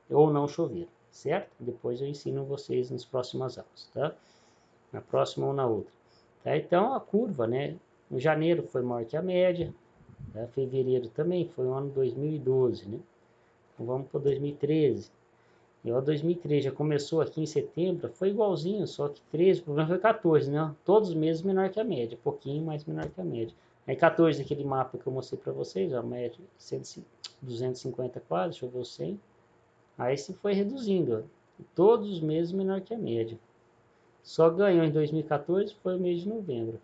ou não chover, certo? Depois eu ensino vocês nas próximas aulas, tá? Na próxima ou na outra. Tá? Então a curva, né? Em janeiro foi maior que a média, tá? Fevereiro também foi o ano 2012, né? Então vamos para 2013. E o 2013 já começou aqui em setembro, foi igualzinho, só que 13, o problema foi 14, né? Todos os meses menor que a média, pouquinho mais menor que a média. Aí 14, aquele mapa que eu mostrei para vocês, a média 250 quase, deixa eu ver o 100. Aí se foi reduzindo, Todos os meses menor que a média. Só ganhou em 2014 foi o mês de novembro.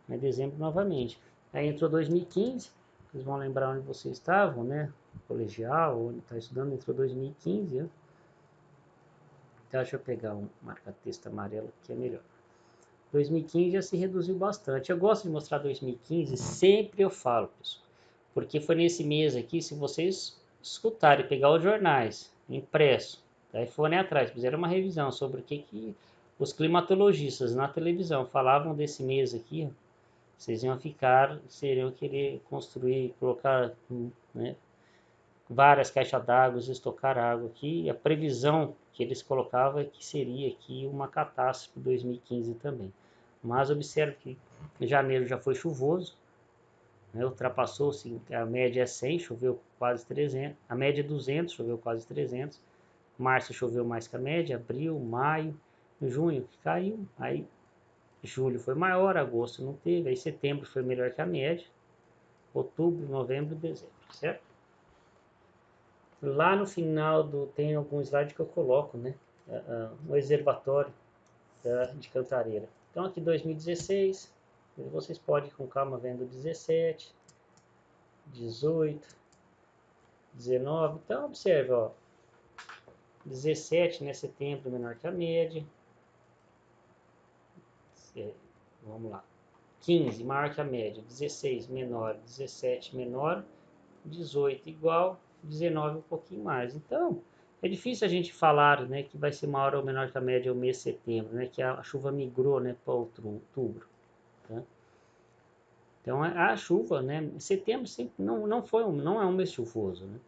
Em dezembro novamente. Aí entrou 2015, vocês vão lembrar onde vocês estavam, né? Colegial, onde está estudando, entrou 2015. Né? Então, deixa eu pegar um marca-texto amarelo que é melhor. 2015 já se reduziu bastante. Eu gosto de mostrar 2015, sempre eu falo, pessoal. Porque foi nesse mês aqui, se vocês escutarem, pegar os jornais impresso, daí foram atrás, fizeram uma revisão sobre o que os climatologistas na televisão falavam desse mês aqui, vocês iam ficar, seriam querer construir, colocar, né, várias caixas d'água, estocar água aqui. A previsão que eles colocavam é que seria aqui uma catástrofe 2015 também. Mas observe que em janeiro já foi chuvoso, né, ultrapassou, sim, a média é 100, choveu quase 300, a média é 200, choveu quase 300, março choveu mais que a média, abril, maio, junho caiu, aí julho foi maior, agosto não teve, aí setembro foi melhor que a média, outubro, novembro, dezembro, certo? Lá no final tem algum slide que eu coloco, né? O reservatório de Cantareira. Então aqui 2016, vocês podem com calma vendo 17, 18, 19. Então observe, ó, 17, né, setembro menor que a média. Vamos lá. 15 maior que a média, 16 menor, 17 menor, 18 igual, 19 um pouquinho mais. Então, é difícil a gente falar, né, que vai ser maior ou menor que a média o mês de setembro, né, que a chuva migrou, né, para outubro. Tá? Então, a chuva, né, setembro sempre não é um mês chuvoso, né.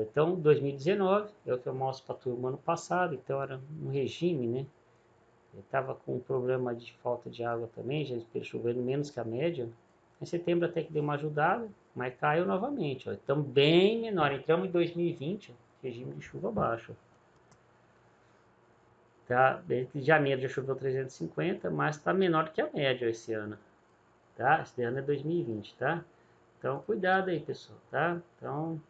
Então, 2019 é o que eu mostro para a turma ano passado, então era um regime, né, eu estava com um problema de falta de água também, já chovendo menos que a média. Em setembro até que deu uma ajudada, mas caiu novamente. Estamos bem menor. Entramos em 2020, ó, regime de chuva baixo. Tá? Desde janeiro já choveu 350, mas está menor que a média esse ano. Tá? Esse ano é 2020, tá? Então, cuidado aí, pessoal, tá? Então,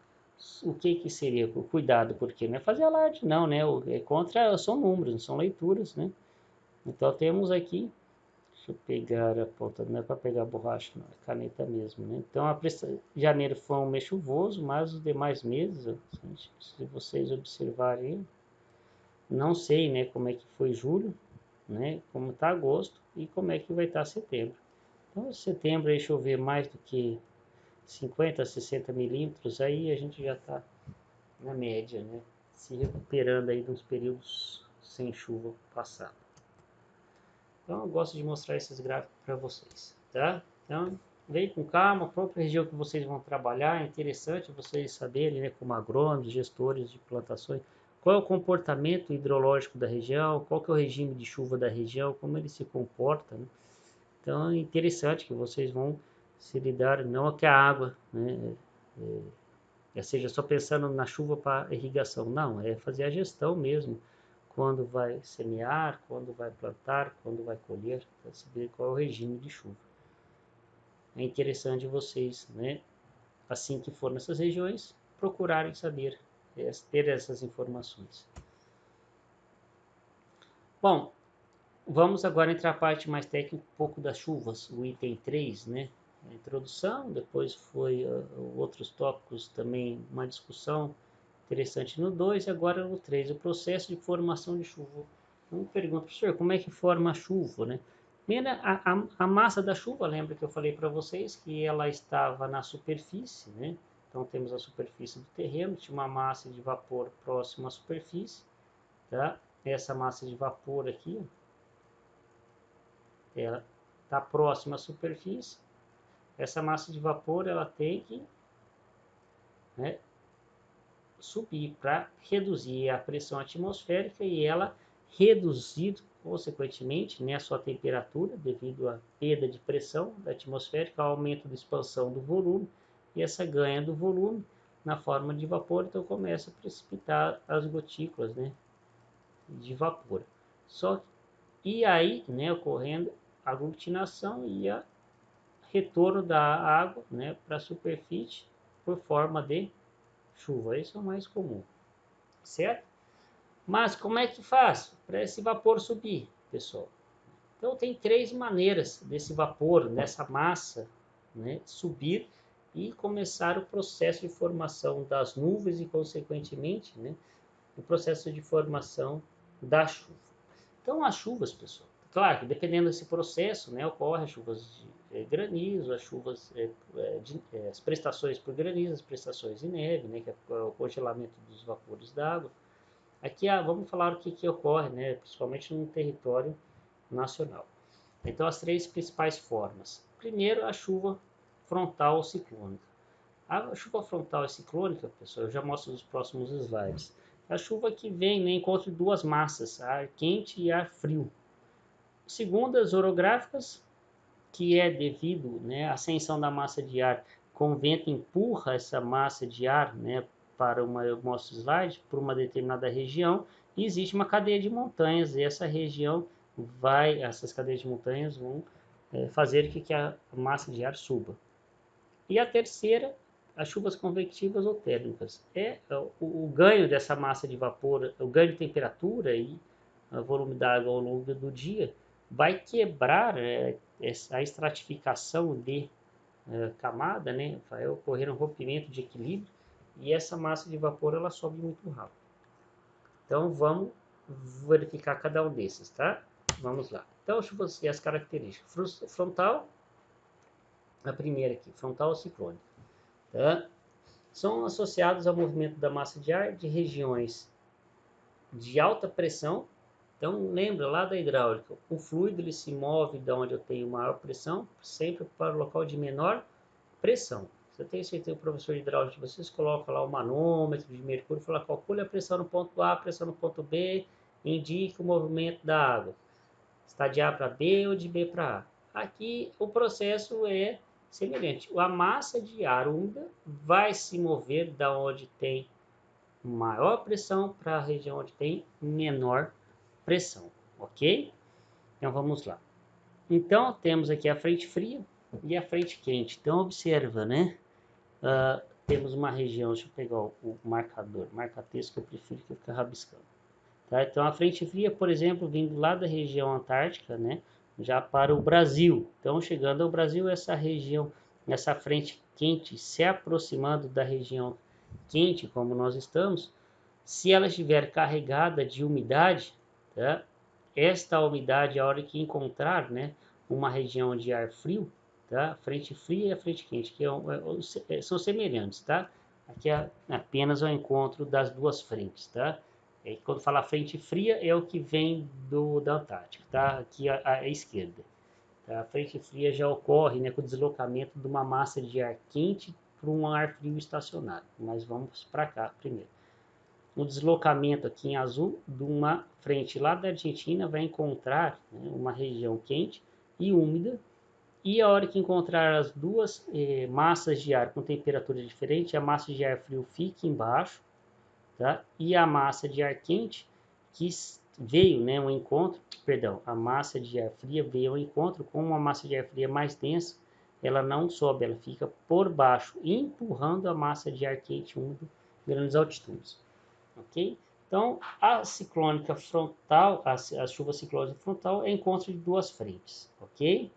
o que seria o cuidado? Porque não é fazer alarde, não, né? É contra, são números, não são leituras, né? Então, temos aqui. Deixa eu pegar a ponta, não é para pegar borracha, não, é caneta mesmo, né? Então, janeiro foi um mês chuvoso, mas os demais meses, se vocês observarem, não sei, né, como é que foi julho, né, como está agosto e como é que vai estar setembro. Então, setembro aí chover mais do que 50, 60 milímetros, aí a gente já está na média, né, se recuperando aí dos períodos sem chuva passado. Então, eu gosto de mostrar esses gráficos para vocês, tá? Então, vem com calma, a própria região que vocês vão trabalhar, é interessante vocês saberem, né, como agrônomos, gestores de plantações, qual é o comportamento hidrológico da região, qual que é o regime de chuva da região, como ele se comporta, né? Então, é interessante que vocês vão se lidar, não é que a água, né, seja só pensando na chuva para irrigação, não, é fazer a gestão mesmo, quando vai semear, quando vai plantar, quando vai colher, para saber qual é o regime de chuva. É interessante vocês, né, assim que for nessas regiões, procurarem saber, ter essas informações. Bom, vamos agora entrar a parte mais técnica, um pouco das chuvas, o item 3, né, a introdução, depois foi outros tópicos também, uma discussão interessante no 2 e agora no 3, o processo de formação de chuva. Então, pergunta, professor, como é que forma a chuva, né? Primeiro, a massa da chuva, lembra que eu falei para vocês que ela estava na superfície, né? Então, temos a superfície do terreno, tinha uma massa de vapor próxima à superfície, tá? Essa massa de vapor aqui, ela está próxima à superfície. Essa massa de vapor, ela tem que, né, subir para reduzir a pressão atmosférica e ela reduzir, consequentemente, né, a sua temperatura devido à perda de pressão da atmosférica, ao aumento da expansão do volume e essa ganha do volume na forma de vapor, então começa a precipitar as gotículas, né, de vapor. E aí, né, ocorrendo a aglutinação e a retorno da água, né, para a superfície por forma de chuva. Isso é o mais comum. certo? Mas como é que faz para esse vapor subir, pessoal? Então tem 3 maneiras desse vapor, dessa massa, né, subir e começar o processo de formação das nuvens e, consequentemente, né, o processo de formação da chuva. Então, as chuvas, pessoal, claro que dependendo desse processo, né, ocorrem as chuvas de granizo, as chuvas, as prestações por granizo, as prestações de neve, né, que é o congelamento dos vapores d'água. Aqui, vamos falar o que ocorre, né, principalmente no território nacional. Então, as 3 principais formas. Primeiro, a chuva frontal ou ciclônica. A chuva frontal e ciclônica, pessoal, eu já mostro nos próximos slides. A chuva que vem, né, encontra 2 massas, ar quente e ar frio. Segundo as orográficas, que é devido, né, à ascensão da massa de ar, com o vento empurra essa massa de ar, né, para eu mostro slide, por uma determinada região, e existe uma cadeia de montanhas, e essa região essas cadeias de montanhas vão fazer que a massa de ar suba. E a terceira, as chuvas convectivas ou térmicas. O ganho dessa massa de vapor, o ganho de temperatura e volume d'água ao longo do dia vai quebrar a estratificação de camada, né? Vai ocorrer um rompimento de equilíbrio e essa massa de vapor ela sobe muito rápido. Então vamos verificar cada um desses, tá? Vamos lá. Então, chuvas e as características. Frontal, a primeira aqui, frontal ou ciclônica. Tá? São associados ao movimento da massa de ar de regiões de alta pressão. Então, lembra lá da hidráulica, o fluido ele se move de onde eu tenho maior pressão, sempre para o local de menor pressão. Se eu tenho certeza que o professor de hidráulica, vocês colocam lá o manômetro de mercúrio e fala, calcule a pressão no ponto A, a pressão no ponto B, indique o movimento da água. Está de A para B ou de B para A. Aqui o processo é semelhante. A massa de ar úmida vai se mover da onde tem maior pressão para a região onde tem menor pressão, ok? Então vamos lá. Então temos aqui a frente fria e a frente quente. Então observa, né? Temos uma região, deixa eu pegar o marcador, marca-texto que eu prefiro que eu fique rabiscando. Tá? Então a frente fria, por exemplo, vindo lá da região antártica, né? Já para o Brasil. Então chegando ao Brasil, essa região, essa frente quente se aproximando da região quente, como nós estamos, se ela estiver carregada de umidade, tá? Esta umidade, a hora que encontrar, né, uma região de ar frio, tá? Frente fria e a frente quente, que são semelhantes, tá? Aqui é apenas o encontro das duas frentes, tá? Quando fala frente fria, é o que vem da Antártica, tá? Aqui à esquerda. Tá? A frente fria já ocorre, né, com o deslocamento de uma massa de ar quente para um ar frio estacionário. Mas vamos para cá primeiro. No deslocamento aqui em azul, de uma frente lá da Argentina, vai encontrar, né, uma região quente e úmida, e a hora que encontrar as duas massas de ar com temperatura diferente, a massa de ar frio fica embaixo, tá? E a massa de ar quente, que veio, né, um encontro, perdão, a massa de ar fria veio ao encontro com uma massa de ar fria mais densa, ela não sobe, ela fica por baixo, empurrando a massa de ar quente úmido em grandes altitudes. Ok? Então, a ciclônica frontal, a chuva ciclônica frontal é encontro de duas frentes, ok?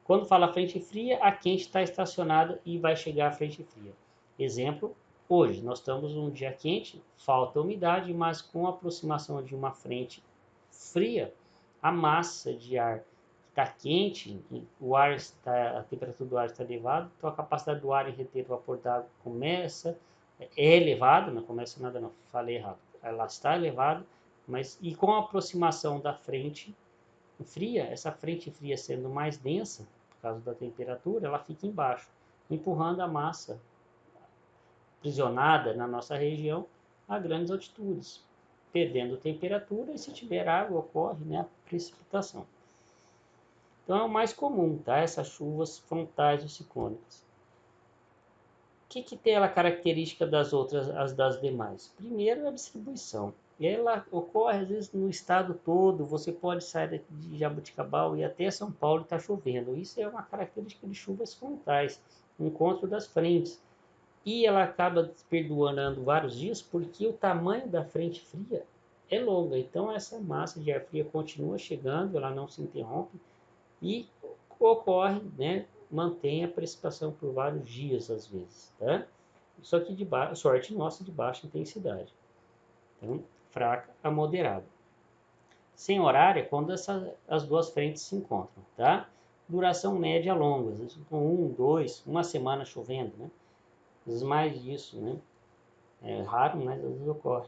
Quando fala frente fria, a quente está estacionada e vai chegar à frente fria. Exemplo, hoje nós estamos num dia quente, falta umidade, mas com a aproximação de uma frente fria, a massa de ar está quente, a temperatura do ar está elevada, então a capacidade do ar em reter vapor d'água é elevada, não começa nada não, falei errado, ela está elevada, mas e com a aproximação da frente fria, essa frente fria sendo mais densa, por causa da temperatura, ela fica embaixo, empurrando a massa aprisionada na nossa região a grandes altitudes, perdendo temperatura e se tiver água ocorre, né, a precipitação. Então é o mais comum, tá? Essas chuvas frontais ou ciclônicas. O que tem ela característica das outras, as das demais? Primeiro, a distribuição. Ela ocorre às vezes no estado todo, você pode sair de Jaboticabal e até São Paulo e está chovendo. Isso é uma característica de chuvas frontais, encontro das frentes. e ela acaba perdurando vários dias porque o tamanho da frente fria é longa. Então essa massa de ar fria continua chegando, ela não se interrompe e ocorre, né, mantém a precipitação por vários dias às vezes, tá? Só que sorte nossa de baixa intensidade. Então, fraca a moderada. Sem horário é quando as duas frentes se encontram, tá? Duração média longa, às vezes com 2, uma semana chovendo, né? Às vezes mais disso, né? É raro, mas às vezes ocorre.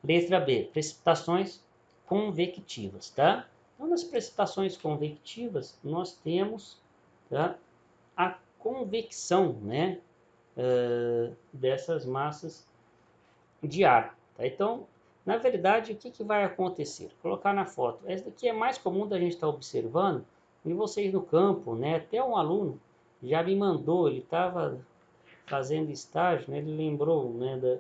Letra B, precipitações convectivas, tá? Então, nas precipitações convectivas, nós temos, tá, a convecção, né, dessas massas de ar. Tá? Então, na verdade, o que vai acontecer? Vou colocar na foto. Essa daqui é mais comum da gente estar observando, e vocês no campo, né? Até um aluno já me mandou, ele estava fazendo estágio, né? Ele lembrou, né,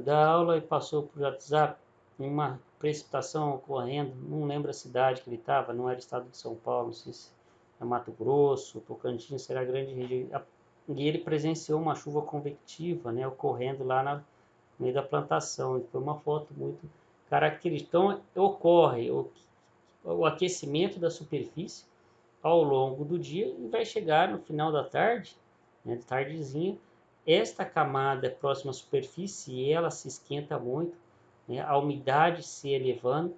da aula e passou por WhatsApp uma precipitação ocorrendo, não lembro a cidade que ele estava, não era estado de São Paulo, não sei se é Mato Grosso, Tocantins, será grande região. E ele presenciou uma chuva convectiva, né, ocorrendo lá no meio da plantação. E foi uma foto muito característica. Então, ocorre o aquecimento da superfície ao longo do dia e vai chegar no final da tarde, né, de tardezinha, esta camada próxima à superfície, ela se esquenta muito, né, a umidade se elevando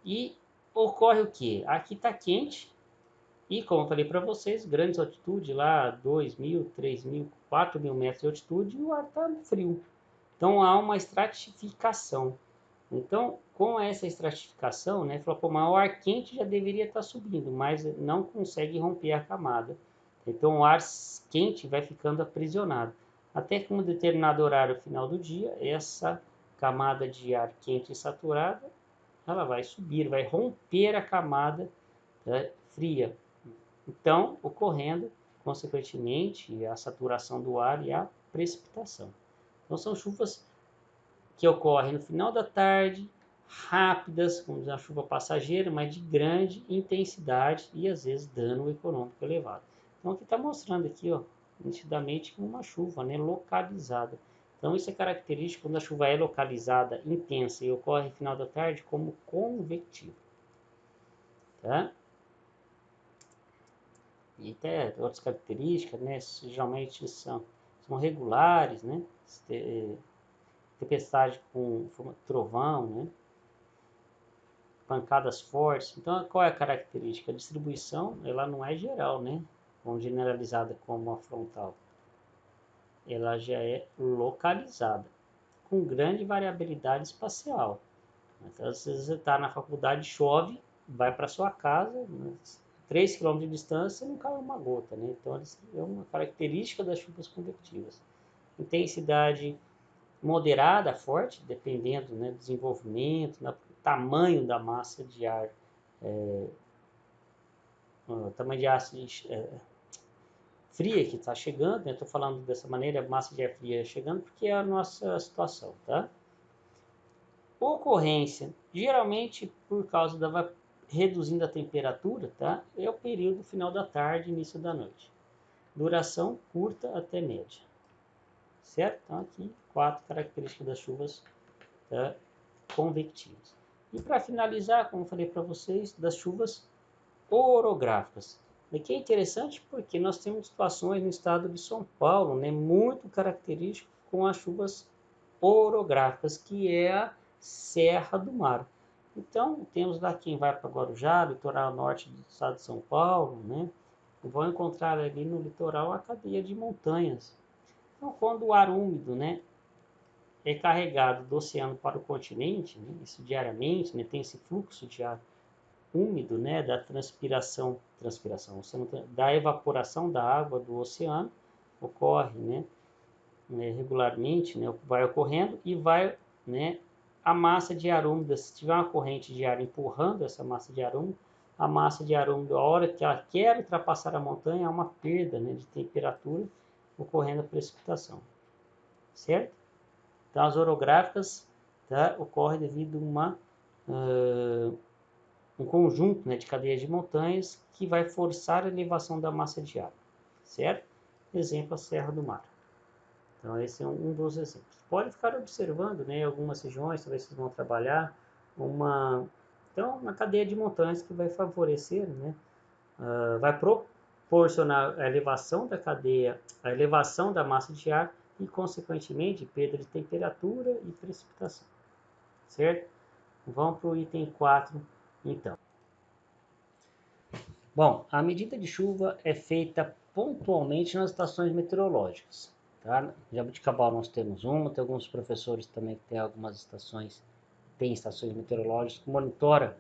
e ocorre o que? Aqui está quente e, como eu falei para vocês, grandes altitudes, lá 2.000, 3.000, 4.000 metros de altitude, e o ar está frio. Então há uma estratificação. Então, com essa estratificação, né, falou, pô, mas o ar quente já deveria estar subindo, mas não consegue romper a camada. Então, o ar quente vai ficando aprisionado. Até que um determinado horário final do dia, essa camada de ar quente e saturada, ela vai subir, vai romper a camada, né, fria. Então, ocorrendo, consequentemente, a saturação do ar e a precipitação. Então, são chuvas que ocorrem no final da tarde, rápidas, como diz a chuva passageira, mas de grande intensidade e às vezes dano econômico elevado. Então aqui está mostrando aqui, ó, nitidamente uma chuva, né, localizada. Então isso é característico quando a chuva é localizada, intensa e ocorre no final da tarde como convectiva, tá? E até outras características, né, geralmente são regulares, né, tempestade com trovão, né, pancadas fortes. Então, qual é a característica? A distribuição, ela não é geral, né? Ou generalizada como a frontal. Ela já é localizada, com grande variabilidade espacial. Então, às vezes você está na faculdade, chove, vai para sua casa, 3 km de distância, não cai uma gota, né? Então, é uma característica das chuvas convectivas. Intensidade moderada, forte, dependendo, né, do desenvolvimento, do tamanho da massa de ar, tamanho de ar fria que está chegando, né? Estou falando dessa maneira, a massa de ar fria chegando, porque é a nossa situação, tá? Ocorrência, geralmente por causa da reduzindo a temperatura, tá? É o período final da tarde, início da noite. Duração curta até média, certo? Então aqui 4 características das chuvas, tá, convectivas. E para finalizar, como falei para vocês, das chuvas orográficas. Aqui é interessante porque nós temos situações no estado de São Paulo, né, muito característico com as chuvas orográficas, que é a Serra do Mar. Então, temos lá quem vai para Guarujá, litoral norte do estado de São Paulo, né, vão encontrar ali no litoral a cadeia de montanhas. Então, quando o ar úmido, né, é carregado do oceano para o continente, né, isso diariamente, né, tem esse fluxo de ar úmido, né, da da evaporação da água do oceano, ocorre, né, regularmente, né, vai ocorrendo e vai, né, a massa de ar úmida, se tiver uma corrente de ar empurrando essa massa de ar úmido, a massa de ar úmido, a hora que ela quer ultrapassar a montanha, há uma perda, né, de temperatura, ocorrendo a precipitação, certo? Então, as orográficas, tá, ocorrem devido a um conjunto, né, de cadeias de montanhas que vai forçar a elevação da massa de ar. certo? Exemplo, a Serra do Mar. Então, esse é um dos exemplos. Pode ficar observando, né, algumas regiões, talvez vocês vão trabalhar então, uma cadeia de montanhas que vai favorecer, né, vai proporcionar a elevação da cadeia, a elevação da massa de ar e, consequentemente, perda de temperatura e precipitação, certo? Vamos para o item 4, então. Bom, a medida de chuva é feita pontualmente nas estações meteorológicas. Tá? Jabuticabal nós temos uma, tem alguns professores também que tem algumas estações, tem estações meteorológicas que monitora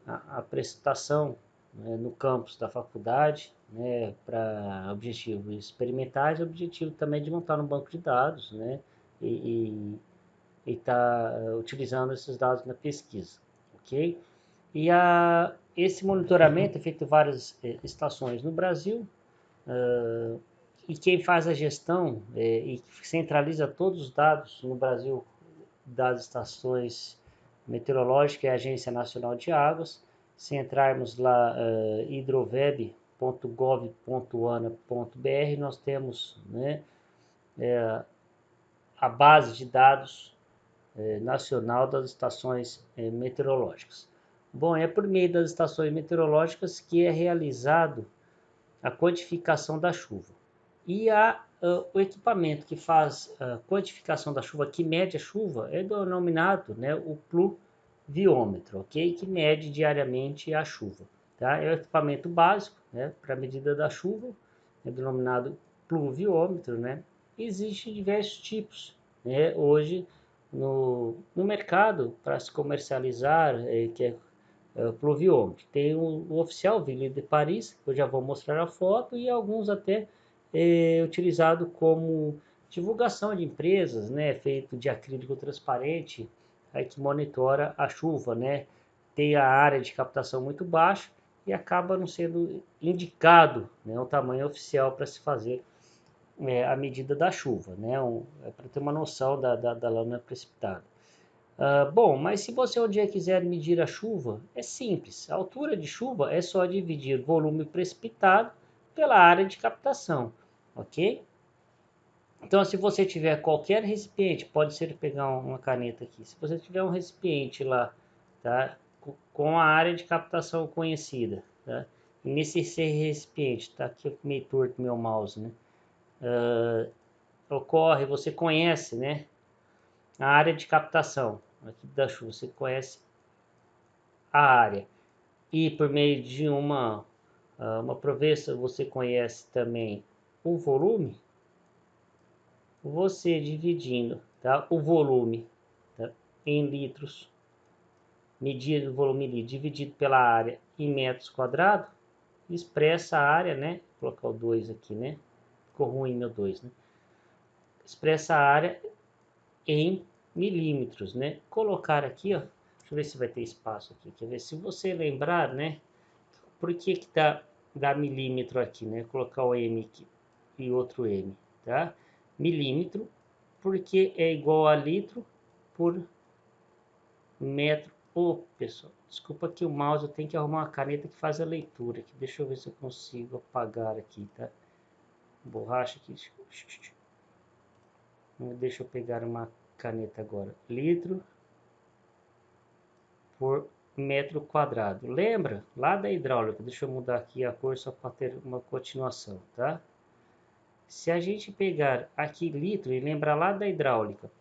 a precipitação, né, no campus da faculdade, né, para objetivos experimentais, e objetivo também de montar um banco de dados, né, e está utilizando esses dados na pesquisa, ok? E esse monitoramento é feito em várias estações no Brasil, e quem faz a gestão e centraliza todos os dados no Brasil das estações meteorológicas é a Agência Nacional de Águas. Se entrarmos lá, hidroveb.gov.ana.br, nós temos, né, a base de dados nacional das estações meteorológicas. Bom, é por meio das estações meteorológicas que é realizado a quantificação da chuva. E o equipamento que faz a quantificação da chuva, que mede a chuva, é denominado, né, o pluviômetro, ok? Que mede diariamente a chuva. Tá? É o equipamento básico, né, para a medida da chuva, é denominado pluviômetro, né? Existem diversos tipos, né, hoje no mercado para se comercializar, que é pluviômetro. Tem o oficial Ville de Paris, que eu já vou mostrar a foto, e alguns até utilizado como divulgação de empresas, né, feito de acrílico transparente, aí que monitora a chuva, né, tem a área de captação muito baixa e acaba não sendo indicado, né, o tamanho oficial para se fazer a medida da chuva, né, para ter uma noção da lâmina precipitada. Bom, mas se você um dia quiser medir a chuva, é simples. A altura de chuva é só dividir volume precipitado pela área de captação, ok? Então, se você tiver qualquer recipiente, pode ser pegar uma caneta aqui. Se você tiver um recipiente lá, tá, com a área de captação conhecida, tá? E nesse recipiente, tá aqui meio torto meu mouse, né? Você conhece, né? A área de captação aqui da chuva, você conhece a área. E por meio de uma provessa você conhece também o volume, você dividindo, tá, o volume, tá, em litros, medido o volume dividido pela área em metros quadrados, expressa a área, né, vou colocar o 2 aqui, né, ficou ruim meu 2, né, expressa a área em milímetros, né, colocar aqui, ó, deixa eu ver se vai ter espaço aqui, quer ver, se você lembrar, né, por que que dá milímetro aqui, né? Colocar o M aqui e outro M, tá? Milímetro, porque é igual a litro por metro. Pessoal, desculpa que o mouse, eu tenho que arrumar uma caneta que faz a leitura aqui. Deixa eu ver se eu consigo apagar aqui, tá? Borracha aqui. Deixa eu pegar uma caneta agora. Litro por metro quadrado. Lembra lá da hidráulica? Deixa eu mudar aqui a cor só para ter uma continuação, tá? Se a gente pegar aqui litro e lembrar lá da hidráulica,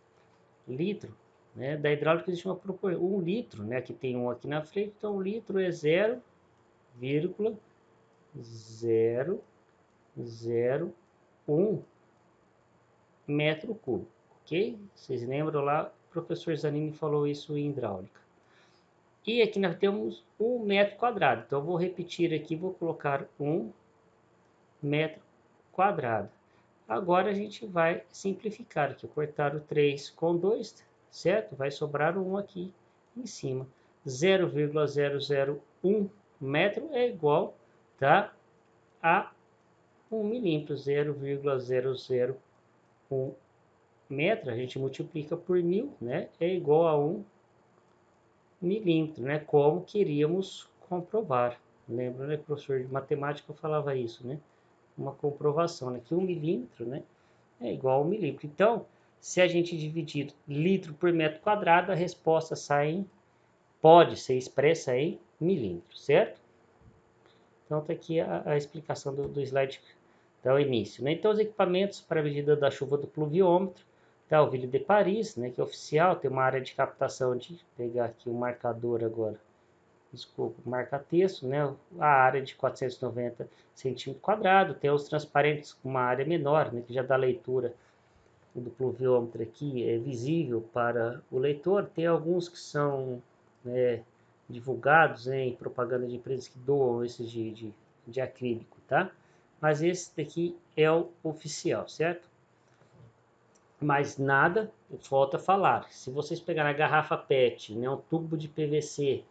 litro, né? Da hidráulica existe uma proporção, 1 litro, né? Aqui tem um aqui na frente, então 1 litro é 0,001 metro cúbico, ok? Vocês lembram lá, o professor Zanini falou isso em hidráulica. E aqui nós temos 1 metro quadrado. Então, eu vou repetir aqui, vou colocar 1 metro quadrado. Agora, a gente vai simplificar aqui. Cortar o 3 com 2, certo? Vai sobrar o 1 aqui em cima. 0,001 metro é igual, tá, a 1 milímetro. 0,001 metro, a gente multiplica por 1000, né? É igual a 1 milímetro, né? Como queríamos comprovar. Lembra, né, professor de matemática falava isso, né? uma comprovação, né? Que 1 milímetro, né, é igual a 1 milímetro. Então, se a gente dividir litro por metro quadrado, a resposta pode ser expressa em milímetros, certo? Então, está aqui a explicação do slide do início, né? Então, os equipamentos para a medida da chuva do pluviômetro, tá? O Ville de Paris, né, que é oficial, tem uma área de captação de, pegar aqui o marcador agora, desculpa, marca-texto, né? A área de 490 centímetros quadrados, tem os transparentes com uma área menor, né, que já dá leitura do pluviômetro aqui, é visível para o leitor. Tem alguns que são, né, divulgados, né, em propaganda de empresas que doam esses de acrílico, tá? Mas esse daqui é o oficial, certo? Mas nada, falta falar. Se vocês pegarem a garrafa PET, né, um tubo de PVC,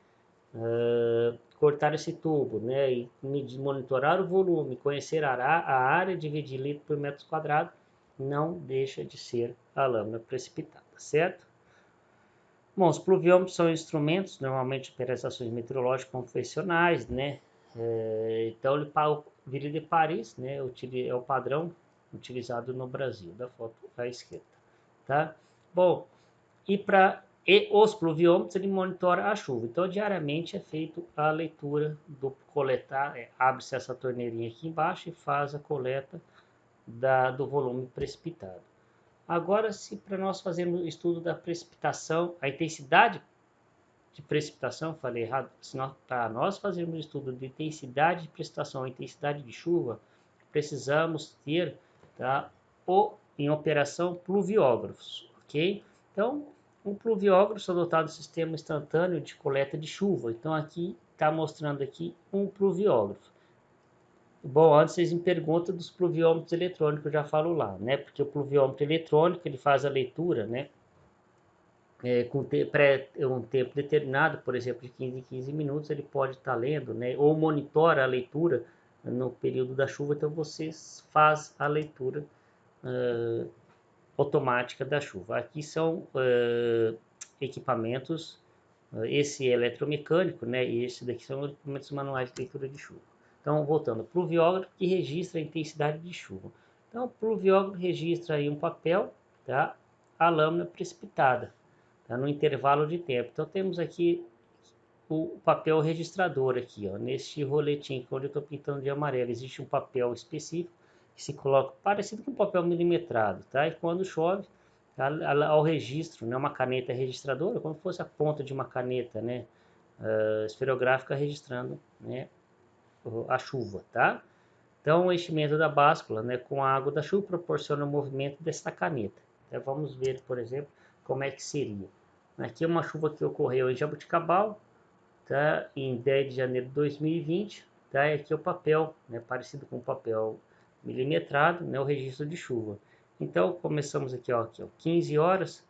cortar esse tubo, né, e monitorar o volume, conhecer a área, dividir litro por metro quadrado, não deixa de ser a lâmina precipitada, certo? Bom, os pluviômetros são instrumentos, normalmente para estações meteorológicas convencionais, né? Então, o Ville de Paris, né, é o padrão utilizado no Brasil, da foto à esquerda, tá? Bom, e os pluviômetros, ele monitora a chuva. Então, diariamente é feito a leitura do coletar, abre-se essa torneirinha aqui embaixo e faz a coleta do volume precipitado. Agora, se para nós fazermos o estudo da precipitação, a intensidade de precipitação, falei errado, para nós fazermos o estudo de intensidade de precipitação, a intensidade de chuva, precisamos ter, tá, em operação pluviógrafos, ok? Então, um pluviógrafo é dotado de sistema instantâneo de coleta de chuva. Então, aqui está mostrando aqui um pluviógrafo. Bom, antes vocês me perguntam dos pluviômetros eletrônicos, eu já falo lá, né? Porque o pluviômetro eletrônico, ele faz a leitura, né? Com um tempo determinado, por exemplo, de 15 em 15 minutos, ele pode estar lendo, né? Ou monitora a leitura no período da chuva, então você faz a leitura automática da chuva. Aqui são equipamentos, esse é eletromecânico, né? E esse daqui são equipamentos manuais de leitura de chuva. Então, voltando, pluviógrafo que registra a intensidade de chuva. Então, o pluviógrafo registra aí um papel, tá? A lâmina precipitada, tá? No intervalo de tempo. Então, temos aqui o papel registrador aqui, ó, neste roletinho, onde eu estou pintando de amarelo, existe um papel específico que se coloca parecido com um papel milimetrado, tá? E quando chove, ao registro, né, uma caneta registradora, como se fosse a ponta de uma caneta, né, esferográfica registrando, né, a chuva, tá? Então, o enchimento da báscula, né, com a água da chuva proporciona o movimento desta caneta. Então, vamos ver, por exemplo, como é que seria. Aqui é uma chuva que ocorreu em Jaboticabal, tá? Em 10 de janeiro de 2020, tá? E aqui é o papel, né? Parecido com o papel milimetrado, né? O registro de chuva. Então, começamos aqui, ó, 15 horas,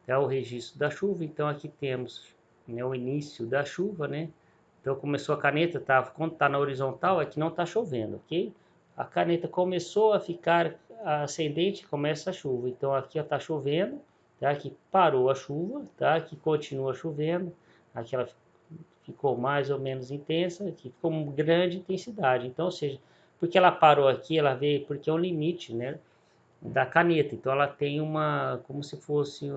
tá? O registro da chuva. Então, aqui temos, né, o início da chuva, né? Então, começou a caneta, tá? Quando está na horizontal, é que não está chovendo, ok? A caneta começou a ficar ascendente, começa a chuva. Então, aqui está chovendo, tá? Aqui parou a chuva, tá? Aqui continua chovendo, aqui ela ficou mais ou menos intensa, que ficou com grande intensidade. Então, ou seja, porque ela parou aqui, ela veio, porque é um limite, né, da caneta. Então, ela tem uma, como se fosse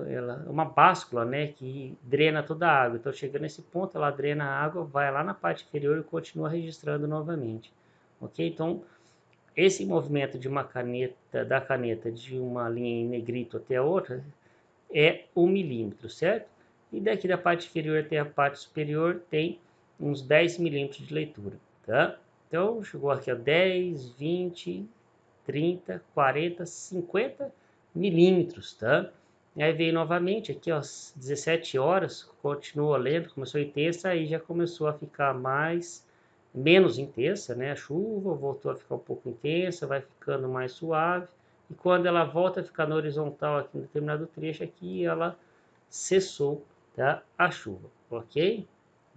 uma báscula, né, que drena toda a água. Então, chegando nesse ponto, ela drena a água, vai lá na parte inferior e continua registrando novamente. Ok? Então, esse movimento de uma caneta, da caneta de uma linha em negrito até a outra, é 1 milímetro, certo? E daqui da parte inferior até a parte superior tem uns 10 milímetros de leitura, tá? Então, chegou aqui a 10, 20, 30, 40, 50 milímetros, tá? E aí veio novamente aqui, ó, às 17 horas, continua lendo, começou intensa, aí já começou a ficar menos intensa, né? A chuva voltou a ficar um pouco intensa, vai ficando mais suave. E quando ela volta a ficar na horizontal aqui em determinado trecho aqui, ela cessou, tá, a chuva, ok?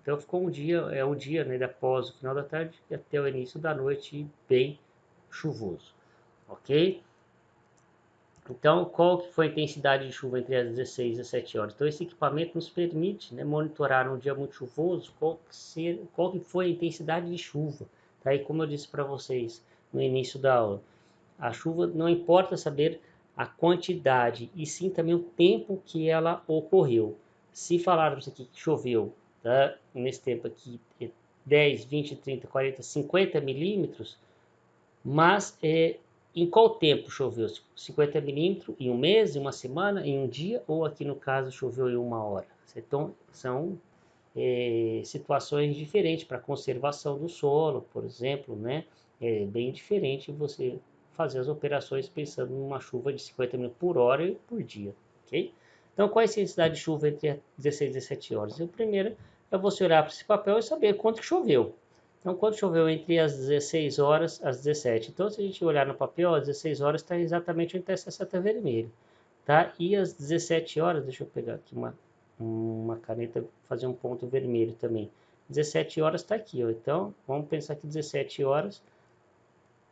Então ficou um dia, né, após o final da tarde até o início da noite bem chuvoso, ok? Então, qual que foi a intensidade de chuva entre as 16 e 17 horas? Então, esse equipamento nos permite, né, monitorar um dia muito chuvoso qual que foi a intensidade de chuva. Tá? E como eu disse para vocês, no início da aula. A chuva não importa saber a quantidade, e sim também o tempo que ela ocorreu. Se falarmos aqui que choveu, tá? Nesse tempo aqui, 10, 20, 30, 40, 50 milímetros, mas em qual tempo choveu? 50 milímetros em um mês, em uma semana, em um dia, ou aqui no caso choveu em uma hora? Então, são situações diferentes para conservação do solo, por exemplo, né? É bem diferente você fazer as operações pensando numa chuva de 50 mil por hora e por dia, ok? Então, qual é a intensidade de chuva entre 16 e 17 horas? O primeiro é você olhar para esse papel e saber quanto que choveu. Então, quanto choveu entre as 16 horas às 17? Então, se a gente olhar no papel, às 16 horas está exatamente onde está essa seta vermelha, tá? E às 17 horas, deixa eu pegar aqui uma caneta, fazer um ponto vermelho também. 17 horas está aqui, ó. Então, vamos pensar que 17 horas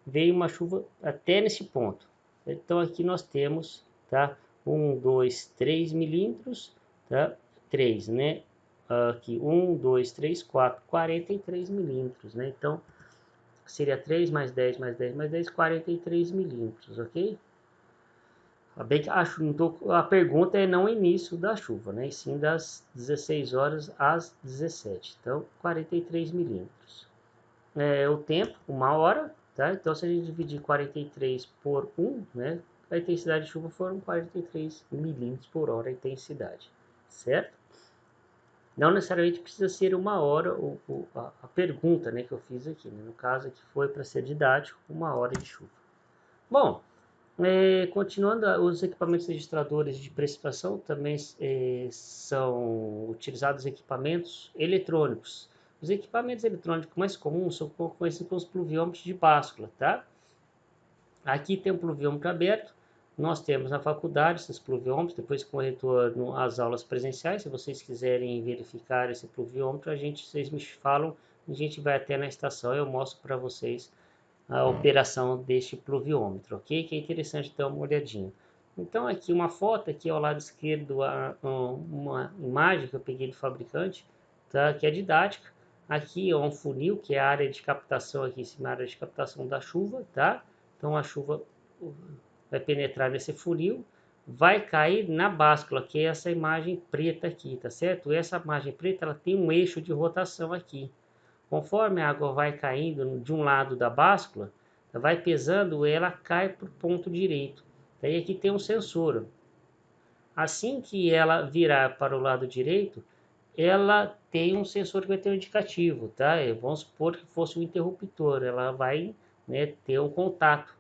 veio uma chuva até nesse ponto. Então, aqui nós temos, tá? 1, 2, 3 milímetros, tá? 3, né? Aqui, 1, 2, 3, 4, 43 milímetros, né? Então, seria 3 mais 10 mais 10 mais 10, 43 milímetros, ok? Bem que a pergunta é não o início da chuva, né? E sim das 16 horas às 17. Então, 43 milímetros. O tempo, uma hora, tá? Então, se a gente dividir 43 por 1, né? A intensidade de chuva foram 43 milímetros por hora a intensidade, certo? Não necessariamente precisa ser uma hora a pergunta, né, que eu fiz aqui, né? No caso aqui foi para ser didático, uma hora de chuva. Bom, continuando, os equipamentos registradores de precipitação também são utilizados equipamentos eletrônicos. Os equipamentos eletrônicos mais comuns são conhecidos como os pluviômetros de báscula, tá? Aqui tem um pluviômetro aberto, nós temos na faculdade esses pluviômetros, depois com o retorno às aulas presenciais, se vocês quiserem verificar esse pluviômetro, vocês me falam, a gente vai até na estação e eu mostro para vocês a operação deste pluviômetro, ok? Que é interessante dar uma olhadinha. Então aqui uma foto, aqui ao lado esquerdo uma imagem que eu peguei do fabricante, tá? Que é didática. Aqui é um funil, que é a área de captação aqui em cima, a área de captação da chuva, tá? Então a chuva vai penetrar nesse funil, vai cair na báscula, que é essa imagem preta aqui, tá certo? Essa imagem preta, ela tem um eixo de rotação aqui. Conforme a água vai caindo de um lado da báscula, vai pesando, ela cai para o ponto direito. Daí aqui tem um sensor. Assim que ela virar para o lado direito, ela tem um sensor que vai ter um indicativo, tá? Vamos supor que fosse um interruptor, ela vai, né, ter um contato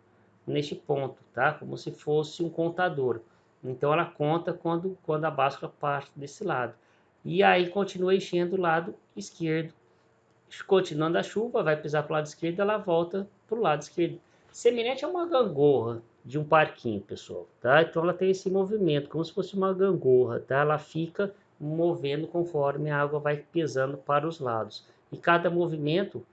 neste ponto, tá? Como se fosse um contador. Então ela conta quando a báscula parte desse lado. E aí continua enchendo o lado esquerdo. Continuando a chuva, vai pisar para o lado esquerdo, ela volta para o lado esquerdo. Semelhante a uma gangorra de um parquinho, pessoal, tá? Então ela tem esse movimento, como se fosse uma gangorra, tá? Ela fica movendo conforme a água vai pesando para os lados. E cada movimento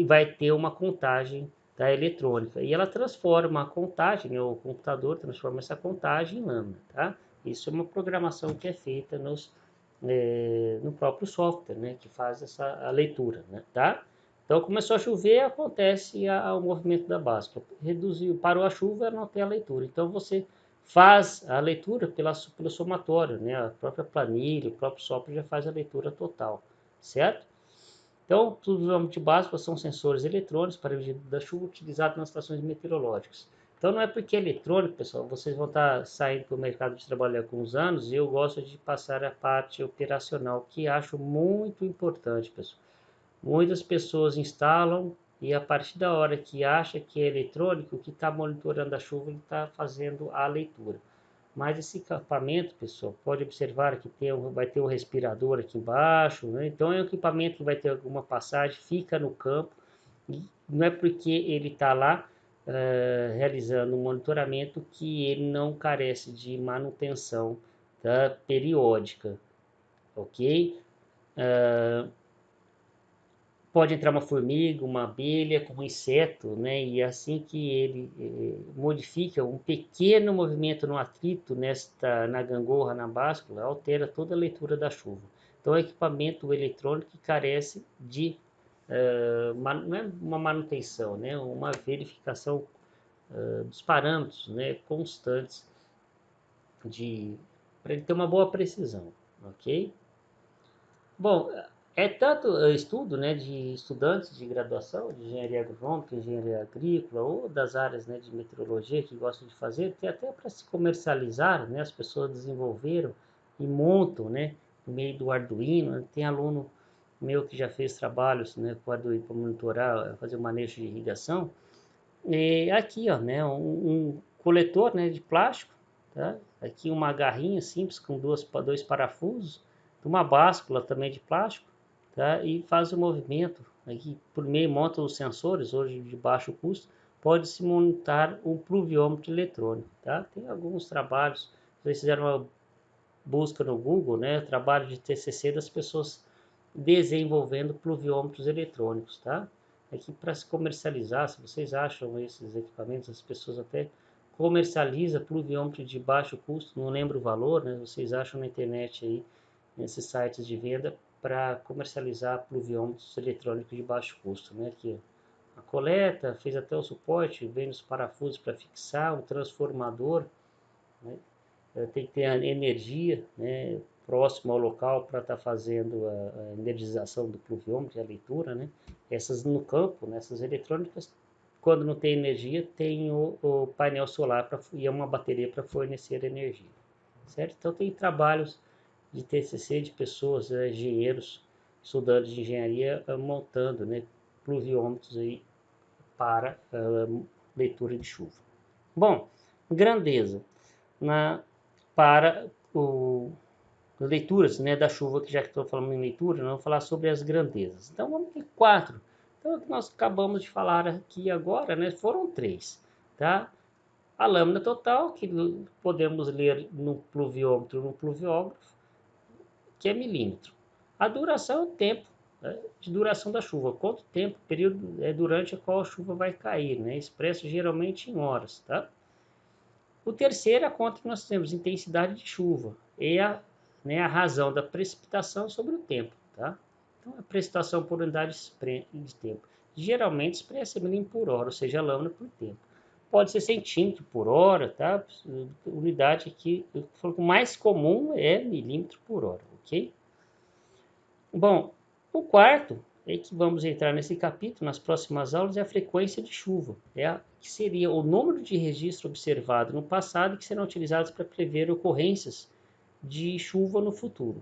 vai ter uma contagem, tá, eletrônica. E ela transforma a contagem, né, o computador transforma essa contagem em lâmina, tá? Isso é uma programação que é feita no próprio software, né, que faz a leitura, né, tá? Então começou a chover, acontece o movimento da báscula. Reduziu, parou a chuva, não tem a leitura. Então você faz a leitura pelo somatório, né? A própria planilha, o próprio software já faz a leitura total, certo? Então, pluviômetro básico são sensores eletrônicos para medida da chuva utilizados nas estações meteorológicas. Então, não é porque é eletrônico, pessoal, vocês vão estar saindo para o mercado de trabalho há alguns anos, e eu gosto de passar a parte operacional, que acho muito importante, pessoal. Muitas pessoas instalam e a partir da hora que acha que é eletrônico, que está monitorando a chuva, ele está fazendo a leitura. Mas esse equipamento, pessoal, pode observar que vai ter um respirador aqui embaixo, né? Então é um equipamento que vai ter alguma passagem, fica no campo, e não é porque ele está lá realizando um monitoramento que ele não carece de manutenção, tá, periódica, ok? Pode entrar uma formiga, uma abelha, como um inseto, né? E assim que ele modifica um pequeno movimento no atrito na gangorra, na báscula, altera toda a leitura da chuva. Então, é um equipamento eletrônico que carece de não é uma manutenção, né? Uma verificação dos parâmetros, né? Constantes para ele ter uma boa precisão, ok? Bom, é tanto estudo, né, de estudantes de graduação, de engenharia agronômica, engenharia agrícola ou das áreas, né, de meteorologia que gostam de fazer, tem até para se comercializar, né, as pessoas desenvolveram e montam, né, no meio do Arduino. Né. Tem aluno meu que já fez trabalhos, né, com o Arduino para monitorar, fazer o manejo de irrigação. E aqui, ó, né, um coletor, né, de plástico, tá? Aqui uma garrinha simples com dois parafusos, uma báscula também de plástico, tá? E faz o movimento. Aqui por meio monta os sensores, hoje de baixo custo, pode-se montar um pluviômetro eletrônico, tá? Tem alguns trabalhos, vocês fizeram uma busca no Google, né, trabalho de TCC das pessoas desenvolvendo pluviômetros eletrônicos, tá? Aqui para se comercializar, se vocês acham esses equipamentos, as pessoas até comercializa pluviômetro de baixo custo, não lembro o valor, né? Vocês acham na internet aí, nesses sites de venda, para comercializar pluviômetros eletrônicos de baixo custo, né? Aqui, a coleta, fez até o suporte, vem os parafusos para fixar, um transformador, né? Tem que ter a energia, né, próximo ao local para estar fazendo a energização do pluviômetro, a leitura, né? Essas no campo, né, essas eletrônicas, quando não tem energia, tem o painel solar e uma bateria para fornecer energia, certo? Então tem trabalhos de TCC de pessoas, engenheiros, estudantes de engenharia montando, né, pluviômetros aí para leitura de chuva. Bom, grandeza. Na para leituras, né, da chuva, que já que estou falando em leitura, nós vamos falar sobre as grandezas. Então vamos ter 4. Então o que nós acabamos de falar aqui agora, né, foram 3, tá? A lâmina total, que podemos ler no pluviômetro, no pluviógrafo, que é milímetro. A duração é o tempo, né, de duração da chuva, quanto tempo, período é durante a qual a chuva vai cair, né, expresso geralmente em horas, tá? O terceiro é a conta que nós temos, intensidade de chuva, é né, a razão da precipitação sobre o tempo, tá? Então, a precipitação por unidade de tempo, geralmente expressa milímetro por hora, ou seja, a lâmina por tempo. Pode ser centímetro por hora, tá? Unidade aqui, o mais comum é milímetro por hora, ok? Bom, o quarto é que vamos entrar nesse capítulo, nas próximas aulas, é a frequência de chuva, que seria o número de registros observado no passado que serão utilizados para prever ocorrências de chuva no futuro.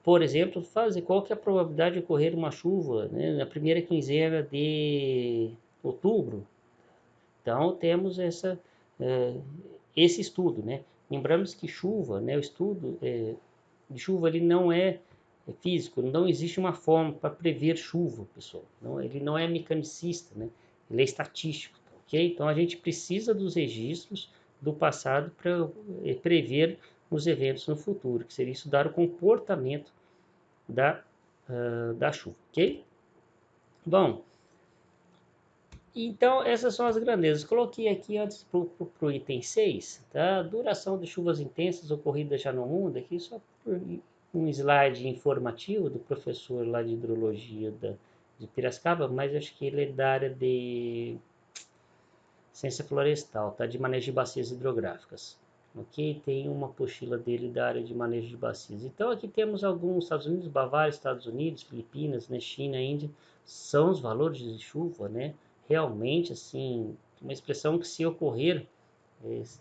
Por exemplo, fazer qual que é a probabilidade de ocorrer uma chuva, né, na primeira quinzena de outubro. Então, temos esse estudo, né? Lembramos que chuva, né, o estudo de chuva, ele não é físico, não existe uma forma para prever chuva, pessoal. Não, ele não é mecanicista, né? Ele é estatístico, ok? Então a gente precisa dos registros do passado para prever os eventos no futuro, que seria estudar o comportamento da chuva, ok? Bom, então essas são as grandezas. Coloquei aqui antes para o item 6, tá? Duração de chuvas intensas ocorridas já no mundo, aqui só por um slide informativo do professor lá de hidrologia de Piracicaba, mas acho que ele é da área de ciência florestal, tá? De manejo de bacias hidrográficas. Ok? Tem uma apostila dele da área de manejo de bacias. Então aqui temos alguns Estados Unidos, Bavária, Estados Unidos, Filipinas, né? China, Índia, são os valores de chuva, né? Realmente, assim, uma expressão que se ocorrer,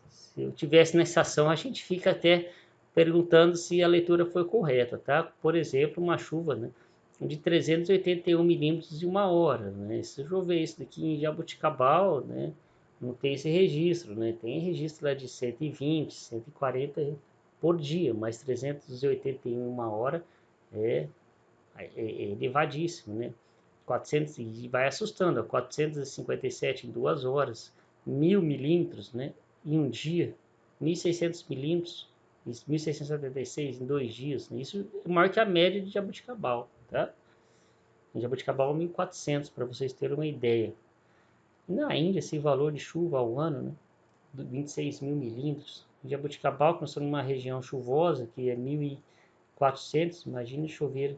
se eu tivesse nessa ação, a gente fica até perguntando se a leitura foi correta, tá? Por exemplo, uma chuva, né, de 381 milímetros em uma hora, né? Se eu ver isso daqui em Jaboticabal, né, não tem esse registro, né? Tem registro lá de 120, 140 por dia, mas 381 em uma hora é, é elevadíssimo, né? 400, e vai assustando, 457 em 2 horas, 1000 milímetros, né, em um dia, 1600 milímetros, 1676 em 2 dias, né, isso é maior que a média de Jaboticabal, tá? Em Jaboticabal 1400, para vocês terem uma ideia. Na Índia, esse valor de chuva ao ano, né, 26 mil milímetros. Em Jaboticabal, que nós estamos numa região chuvosa, que é 1400, imagine chover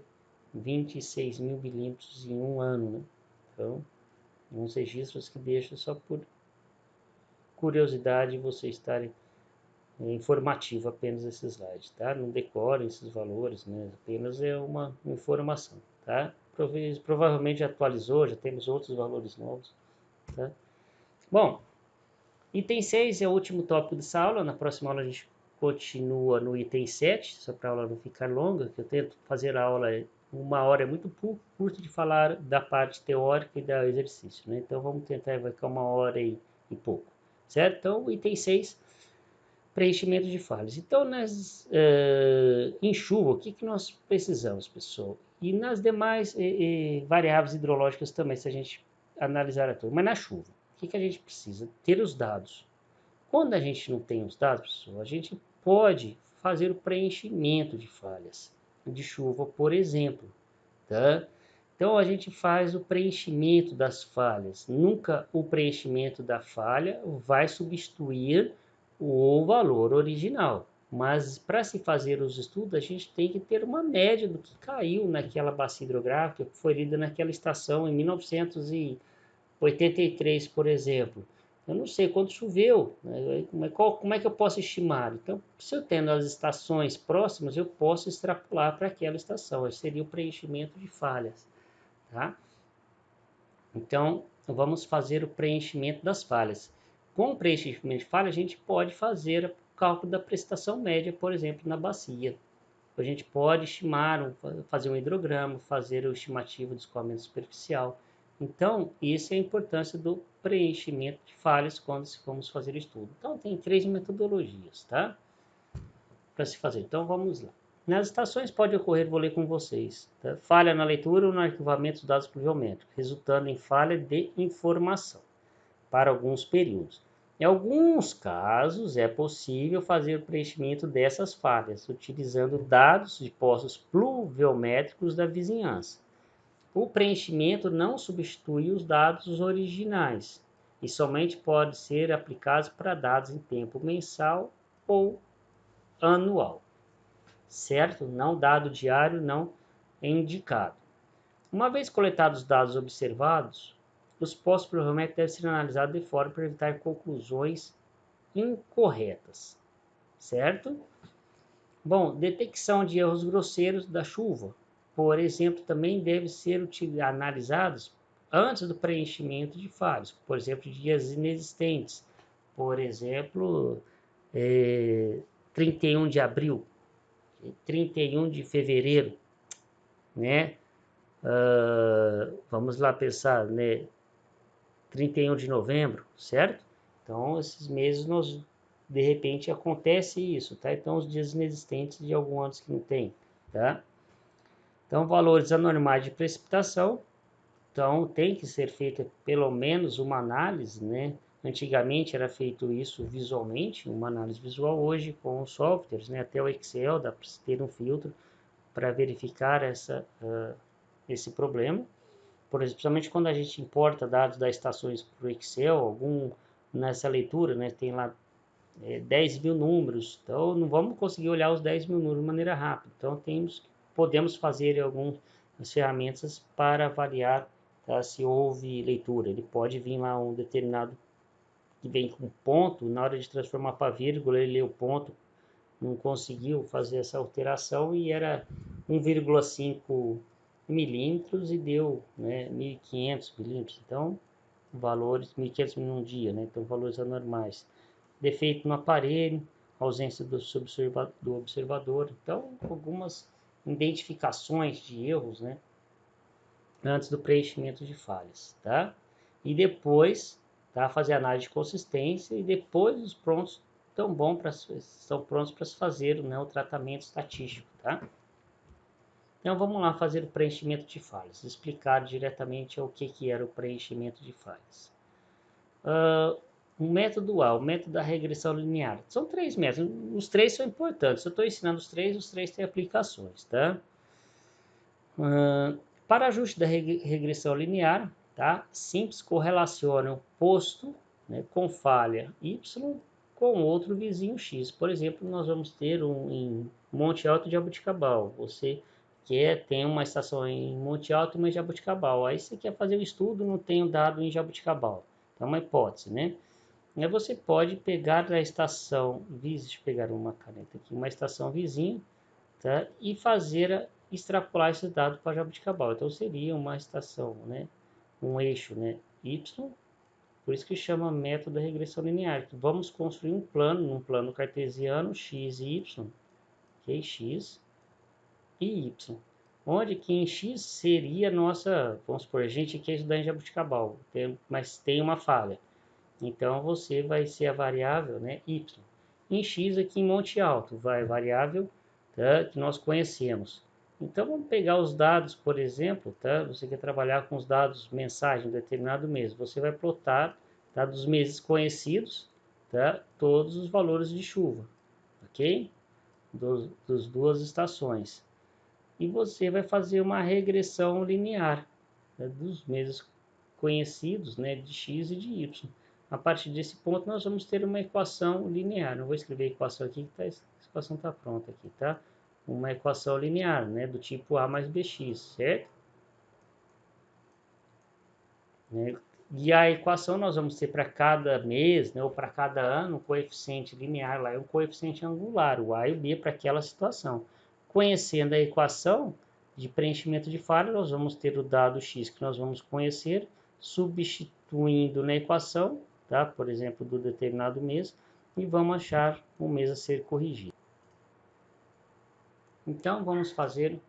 26 mil milímetros em um ano, né? Então, uns registros que deixam só por curiosidade vocês estarem informativo apenas esse slide, tá? Não decorem esses valores, né? Apenas é uma informação, tá? Provavelmente já atualizou, já temos outros valores novos, tá? Bom, item 6 é o último tópico dessa aula. Na próxima aula a gente continua no item 7, só para a aula não ficar longa, que eu tento fazer a aula uma hora, é muito curto de falar da parte teórica e do exercício, né? Então vamos tentar, vai ficar uma hora e pouco, certo? Então o item 6, preenchimento de falhas. Então, em chuva, o que nós precisamos, pessoal? E nas demais variáveis hidrológicas também, se a gente analisar a tudo. Mas na chuva, o que a gente precisa? Ter os dados. Quando a gente não tem os dados, pessoal, a gente pode fazer o preenchimento de falhas de chuva, por exemplo, tá? Então, a gente faz o preenchimento das falhas. Nunca o preenchimento da falha vai substituir o valor original. Mas para se fazer os estudos, a gente tem que ter uma média do que caiu naquela bacia hidrográfica que foi lida naquela estação em 1983, por exemplo. Eu não sei quanto choveu, né? Como é que eu posso estimar? Então, se eu tendo as estações próximas, eu posso extrapolar para aquela estação. Esse seria o preenchimento de falhas, tá? Então, vamos fazer o preenchimento das falhas. Com o preenchimento de falha, a gente pode fazer o cálculo da prestação média, por exemplo, na bacia. A gente pode estimar, fazer um hidrograma, fazer o estimativo do escoamento superficial. Então, isso é a importância do preenchimento de falhas quando vamos fazer o estudo. Então, tem 3 metodologias, tá? Para se fazer. Então, vamos lá. Nas estações pode ocorrer, vou ler com vocês, tá? Falha na leitura ou no arquivamento dos dados pluviométricos, resultando em falha de informação para alguns períodos. Em alguns casos, é possível fazer o preenchimento dessas falhas, utilizando dados de poços pluviométricos da vizinhança. O preenchimento não substitui os dados originais e somente pode ser aplicado para dados em tempo mensal ou anual, certo? Não dado diário, não é indicado. Uma vez coletados os dados observados, os poços provavelmente devem ser analisados de forma para evitar conclusões incorretas, certo? Bom, detecção de erros grosseiros da chuva, por exemplo, também deve ser analisados antes do preenchimento de falhas, por exemplo, dias inexistentes, por exemplo, 31 de abril, 31 de fevereiro, né? Vamos lá pensar, né? 31 de novembro, certo? Então, esses meses, de repente, acontece isso, tá? Então, os dias inexistentes de alguns anos que não tem, tá? Então, valores anormais de precipitação. Então, tem que ser feita pelo menos uma análise, né? Antigamente era feito isso visualmente, uma análise visual. Hoje, com os softwares, né? Até o Excel, dá para ter um filtro para verificar esse problema. Por exemplo, principalmente quando a gente importa dados das estações para o Excel, nessa leitura, né, tem lá 10 mil números, então não vamos conseguir olhar os 10 mil números de maneira rápida. Então podemos fazer algumas ferramentas para avaliar, tá, se houve leitura. Ele pode vir lá um determinado que vem com ponto, na hora de transformar para vírgula, ele lê o ponto, não conseguiu fazer essa alteração e era 1,5 milímetros e deu, né, 1.500 milímetros. Então, valores, 1.500 num dia, né? Então, valores anormais. Defeito no aparelho, ausência do observador. Então, algumas identificações de erros, né? Antes do preenchimento de falhas, tá? E depois, tá? Fazer análise de consistência e depois os prontos estão prontos para se fazer, né, o tratamento estatístico, tá? Então vamos lá fazer o preenchimento de falhas, explicar diretamente o que era o preenchimento de falhas. O método A, o método da regressão linear. São 3 métodos, os 3 são importantes. Eu estou ensinando os 3 têm aplicações, tá? Para ajuste da regressão linear, tá? Simples correlaciona o posto, né, com falha y com outro vizinho x. Por exemplo, nós vamos ter em Monte Alto de Jabuticabal, que tem uma estação em Monte Alto e uma em Jaboticabal. Aí você quer fazer o estudo, não tem o dado em Jaboticabal. Então é uma hipótese, né? Aí você pode pegar a estação, deixa eu pegar uma caneta aqui, uma estação vizinha, tá? E extrapolar esse dado para Jaboticabal. Então seria uma estação, né? Um eixo, né? Y, por isso que chama método da regressão linear. Vamos construir um plano cartesiano, x e y, ok? X e y. Onde que em x seria nossa, vamos supor, a gente quer estudar em Jaboticabal, mas tem uma falha. Então você vai ser a variável, né, y. Em x aqui em Monte Alto, vai a variável, tá, que nós conhecemos. Então vamos pegar os dados, por exemplo, tá? Você quer trabalhar com os dados mensais de um determinado mês. Você vai plotar, tá, dos meses conhecidos, tá, todos os valores de chuva, ok? Dos duas estações. E você vai fazer uma regressão linear, né, dos meses conhecidos, né, de x e de y. A partir desse ponto, nós vamos ter uma equação linear. Não vou escrever a equação aqui, que a equação está pronta aqui, tá? Uma equação linear, né, do tipo a mais bx, certo? Né? E a equação nós vamos ter para cada mês, né, ou para cada ano, um coeficiente linear lá, e um coeficiente angular, o a e o b para aquela situação. Conhecendo a equação de preenchimento de falha, nós vamos ter o dado x que nós vamos conhecer, substituindo na equação, tá? Por exemplo, do determinado mês, e vamos achar o mês a ser corrigido. Então, vamos fazer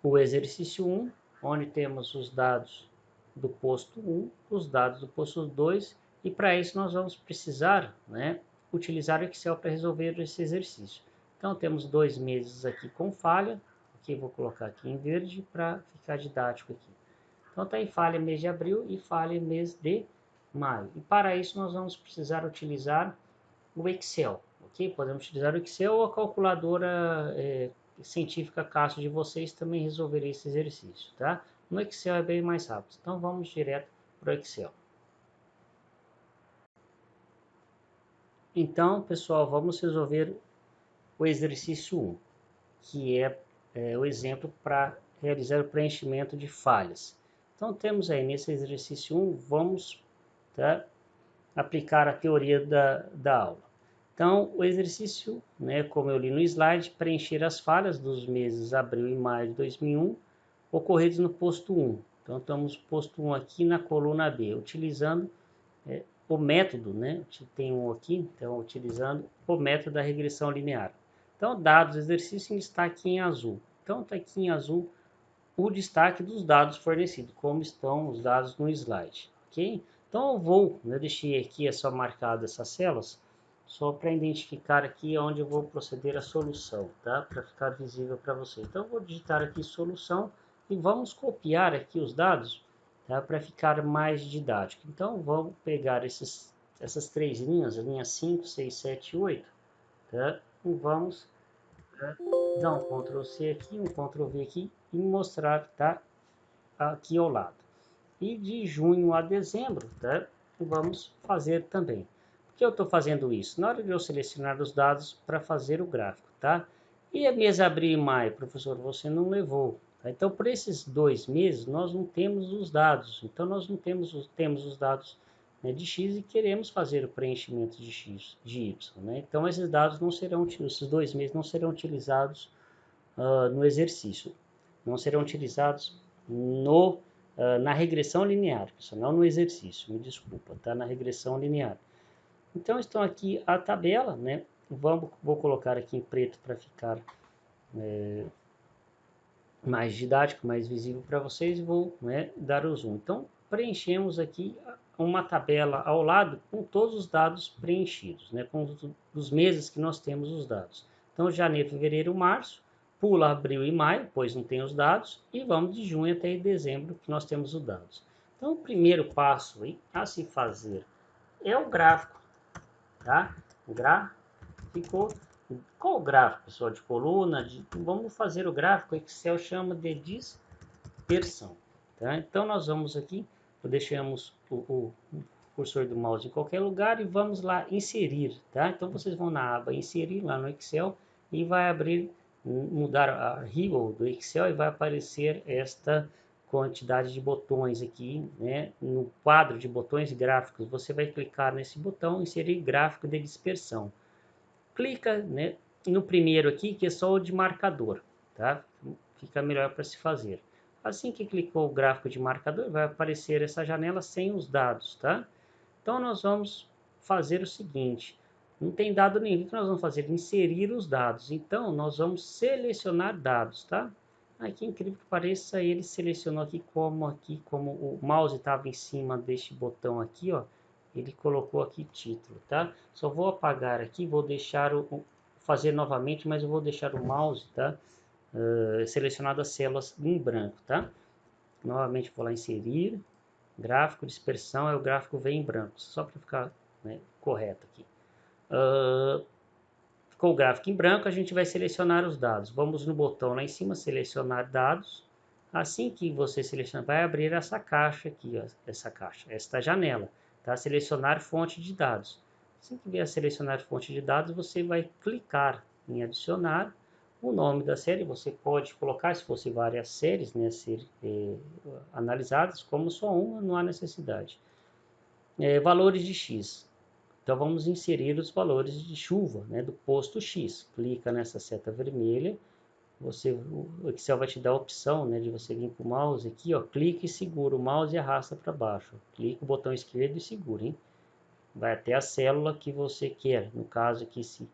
o exercício 1, onde temos os dados do posto 1, os dados do posto 2, e para isso nós vamos precisar, né, utilizar o Excel para resolver esse exercício. Então temos 2 meses aqui com falha, que vou colocar aqui em verde para ficar didático aqui. Então está em falha mês de abril e falha mês de maio. E para isso nós vamos precisar utilizar o Excel, ok? Podemos utilizar o Excel ou a calculadora científica Cássio de vocês também resolveria esse exercício, tá? No Excel é bem mais rápido, então vamos direto para o Excel. Então, pessoal, vamos resolver o exercício 1, que é o exemplo para realizar o preenchimento de falhas. Então, temos aí nesse exercício 1, vamos, tá, aplicar a teoria da aula. Então, o exercício, né, como eu li no slide, preencher as falhas dos meses abril e maio de 2001, ocorridos no posto 1. Então, estamos posto 1 aqui na coluna B, utilizando o método, né, tem um aqui, então, utilizando o método da regressão linear. Então, dados do exercício está aqui em azul. Então, está aqui em azul o destaque dos dados fornecidos, como estão os dados no slide, ok? Então, eu deixei aqui só marcado essas células, só para identificar aqui onde eu vou proceder a solução, tá? Para ficar visível para você. Então, eu vou digitar aqui solução e vamos copiar aqui os dados, tá? Para ficar mais didático. Então, vamos pegar essas três linhas, a linha 5, 6, 7 e 8, tá? E vamos dar um Ctrl C aqui, um Ctrl V aqui e mostrar, tá? Aqui ao lado. E de junho a dezembro, tá? Vamos fazer também. Por que eu estou fazendo isso? Na hora de eu selecionar os dados para fazer o gráfico, tá? E a mês abril e maio, professor, você não levou. Tá? Então, por esses 2 meses, nós não temos os dados. Então, nós não temos os dados, né, de X e queremos fazer o preenchimento de X, de Y. Né? Então, esses dados não serão, esses 2 meses não serão utilizados no exercício. Não serão utilizados na regressão linear, pessoal, não no exercício, me desculpa, tá? Na regressão linear. Então, estão aqui a tabela, né? Vou colocar aqui em preto para ficar mais didático, mais visível para vocês e vou, né, dar o zoom. Então, preenchemos aqui uma tabela ao lado com todos os dados preenchidos, né? Com os meses que nós temos os dados. Então, janeiro, fevereiro, março, pula abril e maio, pois não tem os dados, e vamos de junho até dezembro, que nós temos os dados. Então, o primeiro passo aí a se fazer é o gráfico, tá? O gráfico, qual o gráfico, pessoal? De coluna? Vamos fazer o gráfico, o Excel chama de dispersão, tá? Então, nós vamos aqui, deixamos o cursor do mouse em qualquer lugar e vamos lá inserir, tá? Então, vocês vão na aba inserir lá no Excel e vai abrir mudar a arquivo do Excel e vai aparecer esta quantidade de botões aqui, né? No quadro de botões gráficos, você vai clicar nesse botão, inserir gráfico de dispersão. Clica, né, no primeiro aqui, que é só o de marcador, tá? Fica melhor para se fazer. Assim que clicou o gráfico de marcador, vai aparecer essa janela sem os dados, tá? Então, nós vamos fazer o seguinte, não tem dado nenhum, o que nós vamos fazer? Inserir os dados. Então, nós vamos selecionar dados, tá? Aqui, incrível que pareça, ele selecionou aqui como o mouse estava em cima deste botão aqui, ó, ele colocou aqui título, tá? Só vou apagar aqui, vou deixar fazer novamente, mas eu vou deixar o mouse, tá? Selecionado as células em branco, tá? Novamente vou lá inserir, gráfico, dispersão, o gráfico vem em branco, só para ficar, né, correto aqui. Ficou o gráfico em branco, a gente vai selecionar os dados. Vamos no botão lá em cima, selecionar dados. Assim que você selecionar, vai abrir essa caixa aqui, ó, esta janela, tá? Selecionar fonte de dados. Assim que vier a selecionar fonte de dados, você vai clicar em adicionar o nome da série. Você pode colocar, se fosse várias séries, né, analisadas, como só uma, não há necessidade. Valores de X. Então vamos inserir os valores de chuva, né, do posto X. Clica nessa seta vermelha, o Excel vai te dar a opção, né, de você vir com o mouse aqui, ó, clica e segura o mouse e arrasta para baixo. Clica o botão esquerdo e segura, hein? Vai até a célula que você quer. No caso aqui, se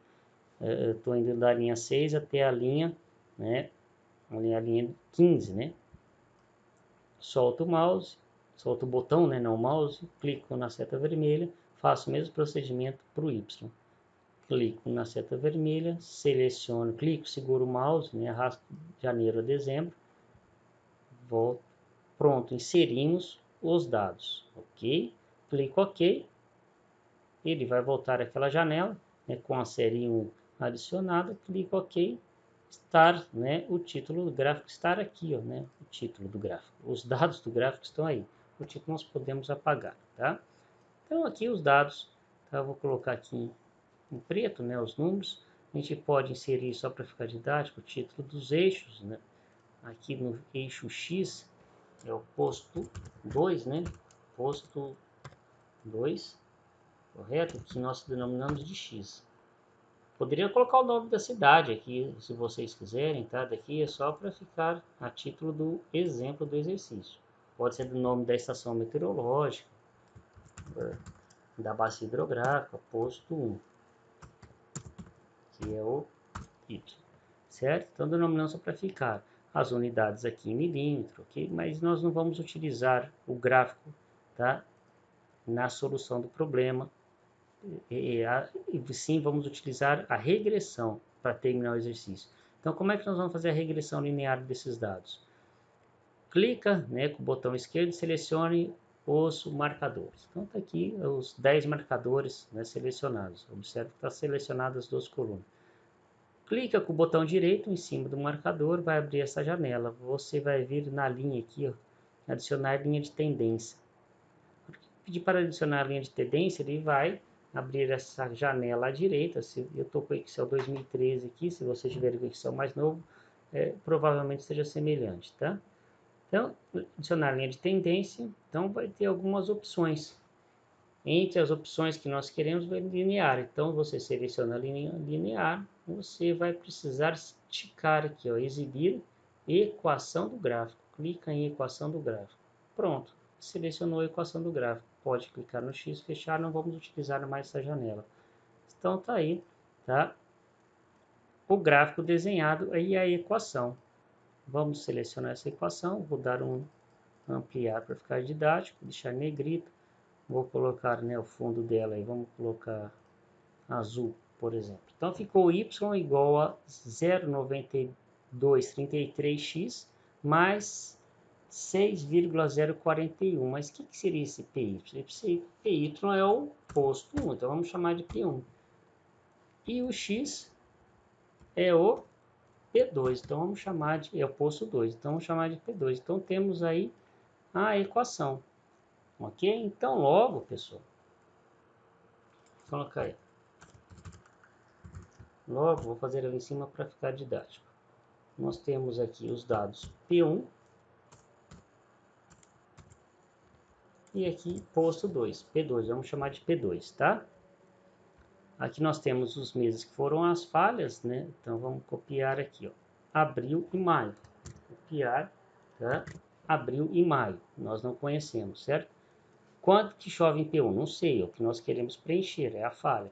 estou indo da linha 6 até a linha, né, a linha 15, né? Solta o mouse, solta o botão, né, não o mouse, clico na seta vermelha, faço o mesmo procedimento para o Y. Clico na seta vermelha, seleciono, clico, seguro o mouse, né, arrasto de janeiro a dezembro, volto, pronto, inserimos os dados, ok? Clico OK, ele vai voltar àquela janela, né, com a série 1 adicionada, clico OK, estar, né, o título do gráfico estar aqui, ó, né, o título do gráfico, os dados do gráfico estão aí, o título nós podemos apagar, tá? Então aqui os dados, tá? Eu vou colocar aqui em preto, né, os números. A gente pode inserir, só para ficar didático, o título dos eixos, né? Aqui no eixo X é o posto 2, né? Posto 2, correto? Que nós denominamos de X. Poderia colocar o nome da cidade aqui, se vocês quiserem, tá? Daqui é só para ficar a título do exemplo do exercício. Pode ser do nome da estação meteorológica, da bacia hidrográfica, posto 1, que é o Y, certo? Então, denominando só para ficar as unidades aqui em milímetro, ok? Mas nós não vamos utilizar o gráfico, tá? Na solução do problema, e sim vamos utilizar a regressão para terminar o exercício. Então, como é que nós vamos fazer a regressão linear desses dados? Clica, né, com o botão esquerdo e selecione os marcadores. Então, está aqui os 10 marcadores, né, selecionados. Observe que está selecionado as duas colunas. Clica com o botão direito em cima do marcador, vai abrir essa janela. Você vai vir na linha aqui, ó, adicionar linha de tendência. Pedir para adicionar a linha de tendência, ele vai abrir essa janela à direita. Se eu estou com o Excel 2013 aqui, se vocês tiverem o Excel mais novo, provavelmente seja semelhante, tá? Então, adicionar linha de tendência, então vai ter algumas opções. Entre as opções que nós queremos, vai linear. Então, você seleciona a linha linear, você vai precisar esticar aqui, ó, exibir equação do gráfico. Clica em equação do gráfico. Pronto, selecionou a equação do gráfico. Pode clicar no X, fechar, não vamos utilizar mais essa janela. Então, tá aí, tá? O gráfico desenhado e a equação. Vamos selecionar essa equação, vou dar um ampliar para ficar didático, deixar negrito. Vou colocar, né, o fundo dela aí, vamos colocar azul, por exemplo. Então ficou y igual a 0,9233x mais 6,041. Mas o que seria esse PY? Esse PY é o posto 1, então vamos chamar de P1. E o x é o P2, então vamos chamar de, é o posto 2, então vamos chamar de P2. Então temos aí a equação. Ok? Então logo, pessoal, vou colocar aí. Logo, vou fazer ali em cima para ficar didático. nós temos aqui os dados P1 e aqui posto 2, P2, vamos chamar de P2, tá? Aqui nós temos os meses que foram as falhas, né? Então vamos copiar aqui, ó, abril e maio. Copiar, tá? Abril e maio, nós não conhecemos, certo? Quanto que chove em P1? Não sei, é o que nós queremos preencher, é a falha.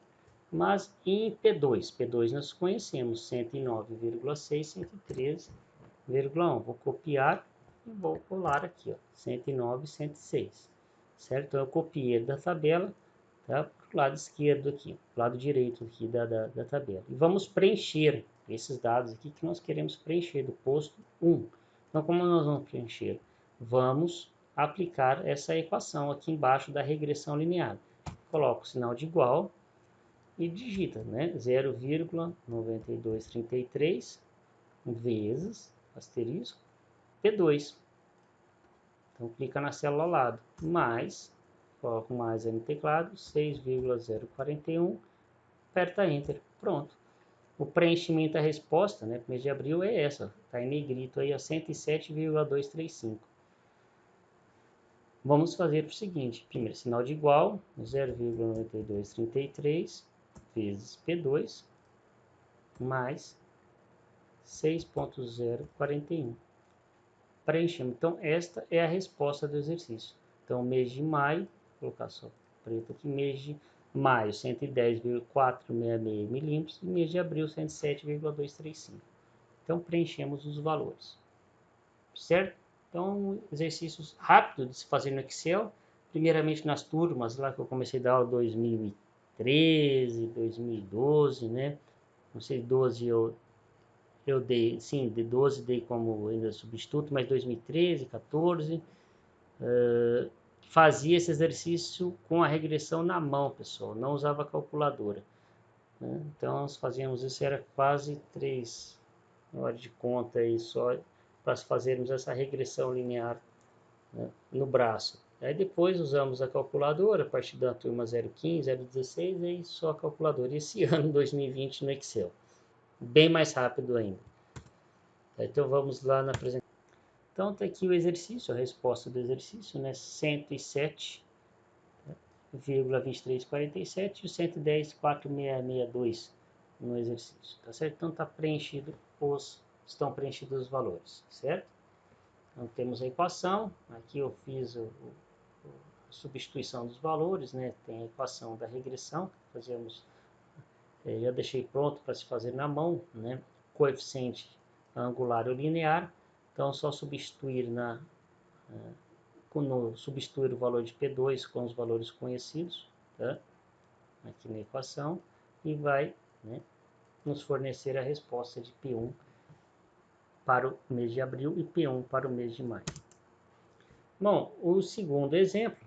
Mas em P2 nós conhecemos 109,6, 113,1. Vou copiar e vou colar aqui, ó, 109, 106, certo? Então eu copiei da tabela, tá? Para o lado esquerdo aqui, lado direito aqui da tabela. E vamos preencher esses dados aqui que nós queremos preencher do posto 1. Então, como nós vamos preencher? Vamos aplicar essa equação aqui embaixo da regressão linear. Coloco o sinal de igual e digita, né? 0,9233 vezes asterisco P2. Então, clica na célula ao lado, mais, coloco mais aí no teclado, 6,041, aperta Enter, pronto. O preenchimento da resposta, né, mês de abril é essa, está em negrito aí, 107,235. Vamos fazer o seguinte, primeiro sinal de igual, 0,9233 vezes P2, mais 6,041. Preenchemos. Então, esta é a resposta do exercício. Então, mês de maio, vou colocar só preto aqui, mês de maio, 110,466 milímetros, e mês de abril, 107,235. Então, preenchemos os valores. Certo? Então, exercícios rápidos de se fazer no Excel, primeiramente nas turmas, lá que eu comecei a dar aula 2013, 2012, né? Não sei, 12 eu dei, sim, de 12 dei como ainda substituto, mas 2013, 14, fazia esse exercício com a regressão na mão, pessoal, não usava calculadora, né? Então, nós fazíamos isso, era quase 3 horas de conta aí só para fazermos essa regressão linear, né, no braço. Aí depois usamos a calculadora, a partir da turma 015, 016, aí só a calculadora. E esse ano, 2020, no Excel. Bem mais rápido ainda. Então vamos lá na apresentação. Então está aqui o exercício, a resposta do exercício, né? 107,2347 e o 110,4662 no exercício, tá certo? Então está preenchido estão preenchidos os valores, certo? Então temos a equação, aqui eu fiz a substituição dos valores, né? Tem a equação da regressão, fazemos, já deixei pronto para se fazer na mão, né? Coeficiente angular ou linear, então só substituir substituir o valor de P2 com os valores conhecidos, tá? Aqui na equação, e vai, né, nos fornecer a resposta de P1 para o mês de abril e P1 para o mês de maio. Bom, o segundo exemplo,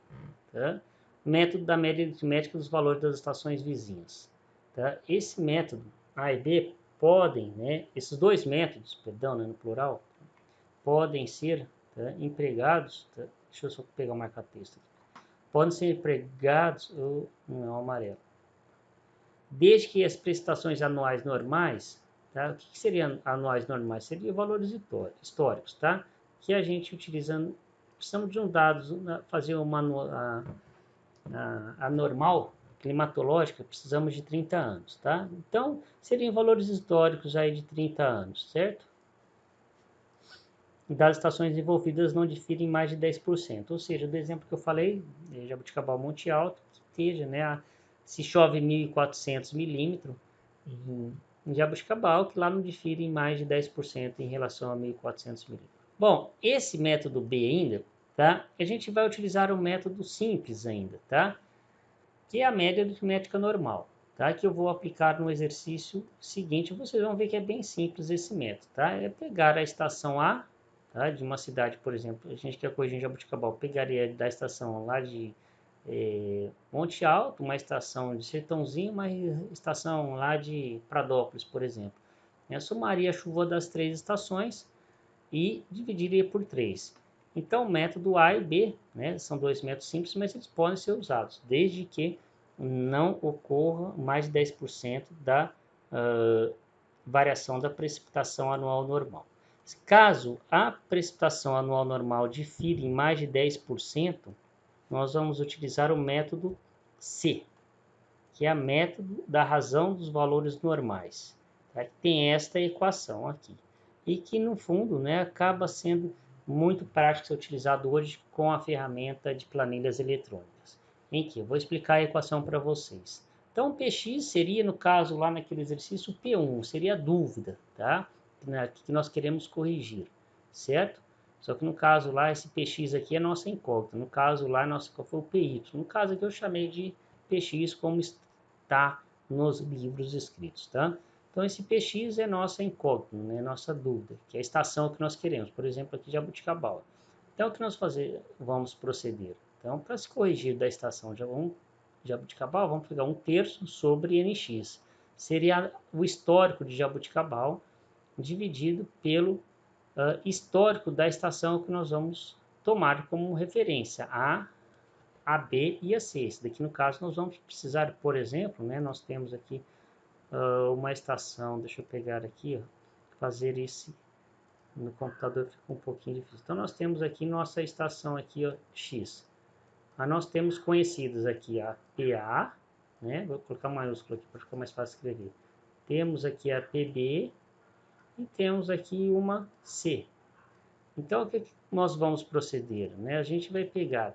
tá? Método da média aritmética dos valores das estações vizinhas. Tá? Esse método A e B podem, né, esses dois métodos, perdão, né, no plural, podem ser, tá, empregados, tá? Deixa eu só pegar o marca-texto aqui. Podem ser empregados, não é o amarelo, desde que as prestações anuais normais, tá? O que seriam anuais normais? Seriam valores históricos, tá? Que a gente utilizando, precisamos de um dado, fazer uma a normal climatológica, precisamos de 30 anos, tá? Então, seriam valores históricos aí de 30 anos, certo? E das estações envolvidas não diferem mais de 10%. Ou seja, do exemplo que eu falei, Jabuticabal Monte Alto, que esteja, né, se chove 1.400 milímetros em Jabuticabal, que lá não difere em mais de 10% em relação a 1.400 milímetros. Bom, esse método B ainda, tá? A gente vai utilizar um método simples ainda, tá? Que é a média aritmética normal, tá? Que eu vou aplicar no exercício seguinte. Vocês vão ver que é bem simples esse método, tá? É pegar a estação A, tá? De uma cidade, por exemplo, a gente quer corrigir em Jabuticabal, pegaria da estação lá de Monte Alto, uma estação de Sertãozinho, uma estação lá de Pradópolis, por exemplo. Eu somaria a chuva das três estações e dividiria por 3. Então, o método A e B, né, são dois métodos simples, mas eles podem ser usados, desde que não ocorra mais de 10% variação da precipitação anual normal. Caso a precipitação anual normal difira em mais de 10%, nós vamos utilizar o método C, que é o método da razão dos valores normais. Tá? Tem esta equação aqui. E que, no fundo, né, acaba sendo muito prático ser utilizado hoje com a ferramenta de planilhas eletrônicas. Em que eu vou explicar a equação para vocês. Então, Px seria, no caso, lá naquele exercício, P1, seria a dúvida, tá? Que nós queremos corrigir, certo? Só que no caso lá, esse Px aqui é nossa incógnita. No caso lá, nossa foi o Py. No caso aqui, eu chamei de Px como está nos livros escritos, tá? Então, esse Px é nossa incógnita, né? Nossa dúvida, que é a estação que nós queremos. Por exemplo, aqui Jabuticabal. Então, o que nós vamos proceder? Então, para se corrigir da estação de Jabuticabal, vamos pegar 1/3 sobre Nx. Seria o histórico de Jabuticabal dividido pelo histórico da estação que nós vamos tomar como referência, a B e a C. Esse daqui, no caso, nós vamos precisar, por exemplo, né, nós temos aqui uma estação, deixa eu pegar aqui, ó, fazer esse no computador fica um pouquinho difícil. Então, nós temos aqui nossa estação aqui, ó, X. Nós temos conhecidos aqui a PA, né? Vou colocar maiúsculo aqui para ficar mais fácil escrever. Temos aqui a PB e temos aqui uma C. Então, o que nós vamos proceder? Né? A gente vai pegar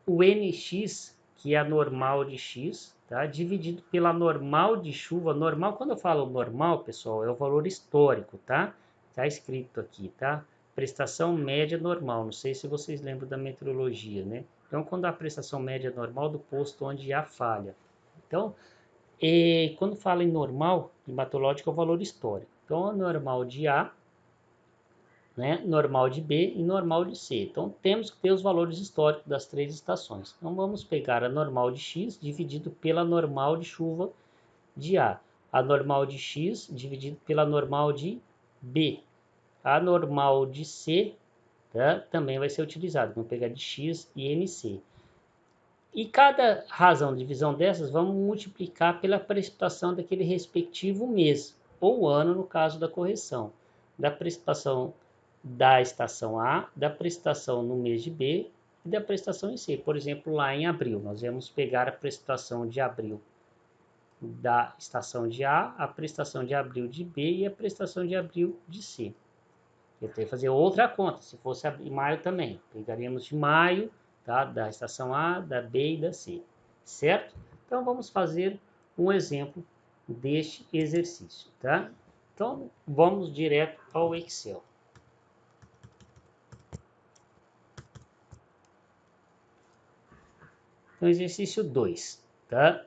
o NX, que é a normal de X, tá? Dividido pela normal de chuva. Normal, quando eu falo normal, pessoal, é o valor histórico, tá? Tá escrito aqui, tá? Prestação média normal. Não sei se vocês lembram da meteorologia, né? Então, quando a prestação média normal do posto onde há falha. Então, quando fala em normal, climatológico é o valor histórico. Então, a normal de A, né, normal de B e normal de C. Então, temos que ter os valores históricos das três estações. Então, vamos pegar a normal de X dividido pela normal de chuva de A. A normal de X dividido pela normal de B. A normal de C, tá, também vai ser utilizada. Vamos pegar de X e NC. E cada razão de divisão dessas, vamos multiplicar pela precipitação daquele respectivo mês, ou ano, no caso da correção. Da precipitação da estação A, da precipitação no mês de B e da precipitação em C. Por exemplo, lá em abril, nós vamos pegar a precipitação de abril da estação de A, a precipitação de abril de B e a precipitação de abril de C. Eu tenho que fazer outra conta, se fosse em maio também. Pegaríamos de maio, tá? Da estação A, da B e da C, certo? Então, vamos fazer um exemplo deste exercício, tá? Então, vamos direto ao Excel. Então, exercício 2, tá?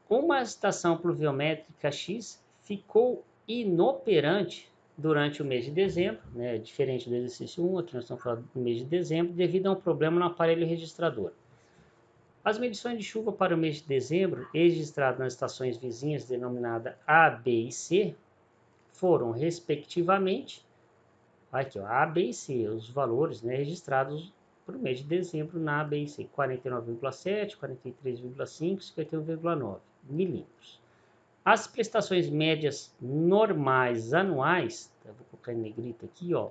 Uma estação pluviométrica X ficou inoperante durante o mês de dezembro, né, diferente do exercício 1, aqui nós estamos falando do mês de dezembro, devido a um problema no aparelho registrador. As medições de chuva para o mês de dezembro, registradas nas estações vizinhas denominadas A, B e C, foram, respectivamente, aqui, ó, A, B e C, os valores, né, registrados para o mês de dezembro na A, B e C, 49,7, 43,5, 51,9 milímetros. As prestações médias normais anuais, vou colocar em negrito aqui, ó,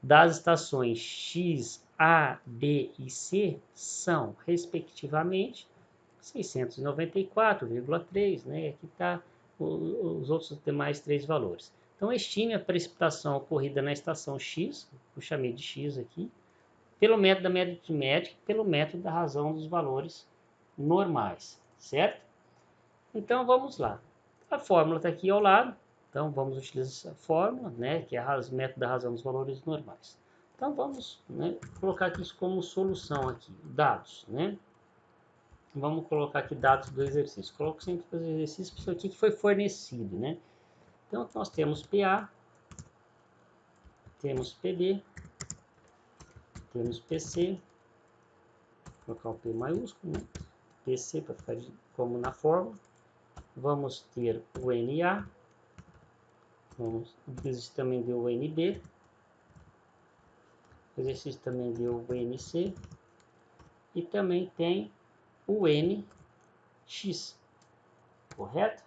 das estações X, A, B e C são, respectivamente, 694,3, né? Aqui está os outros demais três valores. Então, estime a precipitação ocorrida na estação X, eu chamei de X aqui, pelo método da média aritmética e pelo método da razão dos valores normais, certo? Então, vamos lá. A fórmula está aqui ao lado, então vamos utilizar essa fórmula, né, que é o método da razão dos valores normais. Então vamos, né, colocar isso como solução aqui, dados, né? Vamos colocar aqui dados do exercício. Coloco sempre os exercícios isso aqui que foi fornecido, né? Então nós temos PA, temos PB, temos PC, vou colocar o P maiúsculo, né? PC para ficar como na fórmula. Vamos ter o NA, o exercício também deu o NB, o exercício também deu o NC e também tem o NX, correto?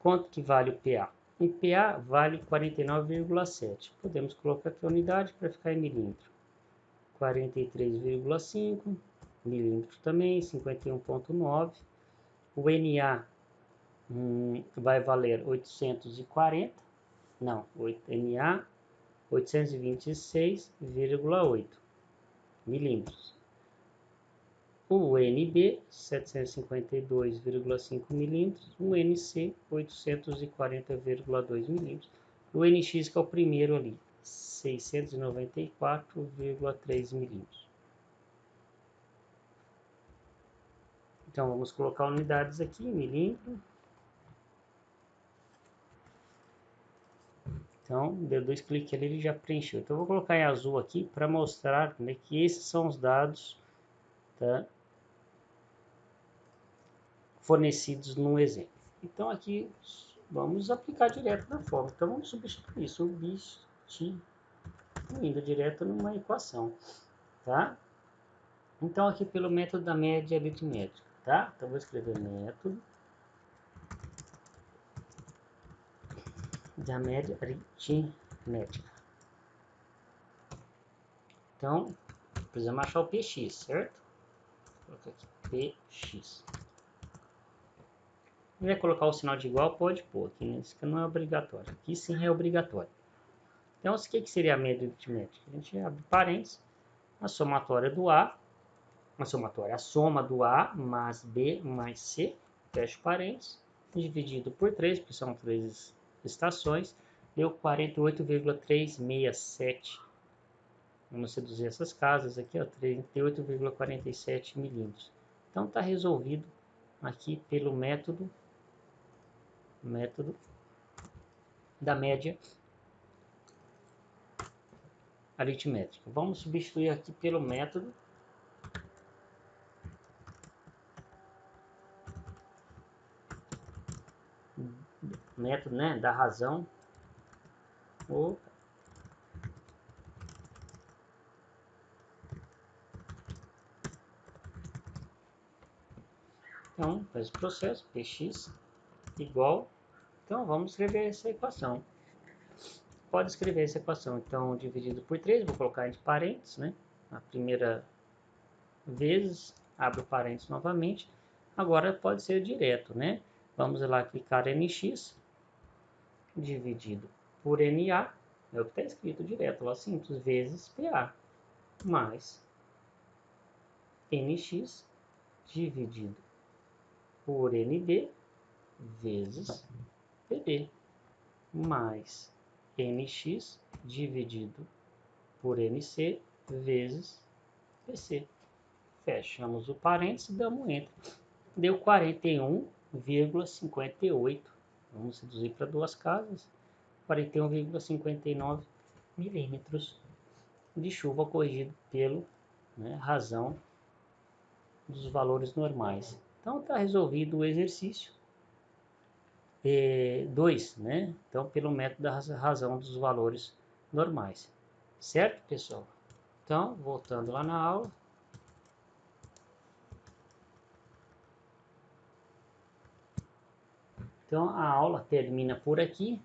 Quanto que vale o PA? O PA vale 49,7. Podemos colocar aqui a unidade para ficar em milímetro. 43,5 milímetros também, 51,9. O NA vai valer 840, não, NA 826,8 milímetros. O NB 752,5 milímetros, o NC 840,2 milímetros. O NX, que é o primeiro ali, 694,3 milímetros. Então vamos colocar unidades aqui, milímetro. Então, deu 2 cliques ali, ele já preencheu. Então, eu vou colocar em azul aqui para mostrar, né, que esses são os dados, tá, fornecidos no exemplo. Então, aqui, vamos aplicar direto na fórmula. Então, vamos substituir indo direto numa equação, tá? Então, aqui pelo método da média aritmética, tá? Então, vou escrever método da média aritmética. Então, precisamos achar o PX, certo? Vou colocar aqui, PX. Se quiser colocar o sinal de igual, pode pôr. Aqui, né? Isso não é obrigatório. Aqui sim é obrigatório. Então, o que seria a média aritmética? A gente abre parênteses, a somatória do A, a soma do A mais B mais C, fecha parênteses, dividido por 3, porque são 3 estações, deu 48,367. Vamos reduzir essas casas aqui, ó, 38,47 milímetros. Então, está resolvido aqui pelo método da média aritmética. Vamos substituir aqui pelo método né, da razão. Então, faz o processo, px igual. Então, vamos escrever essa equação. Pode escrever essa equação. Então, dividido por 3, vou colocar entre parênteses, né? A primeira vezes, abro parênteses novamente. Agora pode ser direto, né? Vamos lá clicar nx, dividido por NA, é o que está escrito direto lá, simples, vezes PA, mais NX, dividido por NB, vezes PB, mais NX, dividido por NC, vezes PC. Fechamos o parênteses e damos Enter. Deu 41,58. Vamos reduzir para duas casas. 41,59 milímetros de chuva corrigido pelo, né, razão dos valores normais. Então está resolvido o exercício 2, né? Então pelo método da razão dos valores normais. Certo, pessoal? Então, voltando lá na aula. Então a aula termina por aqui.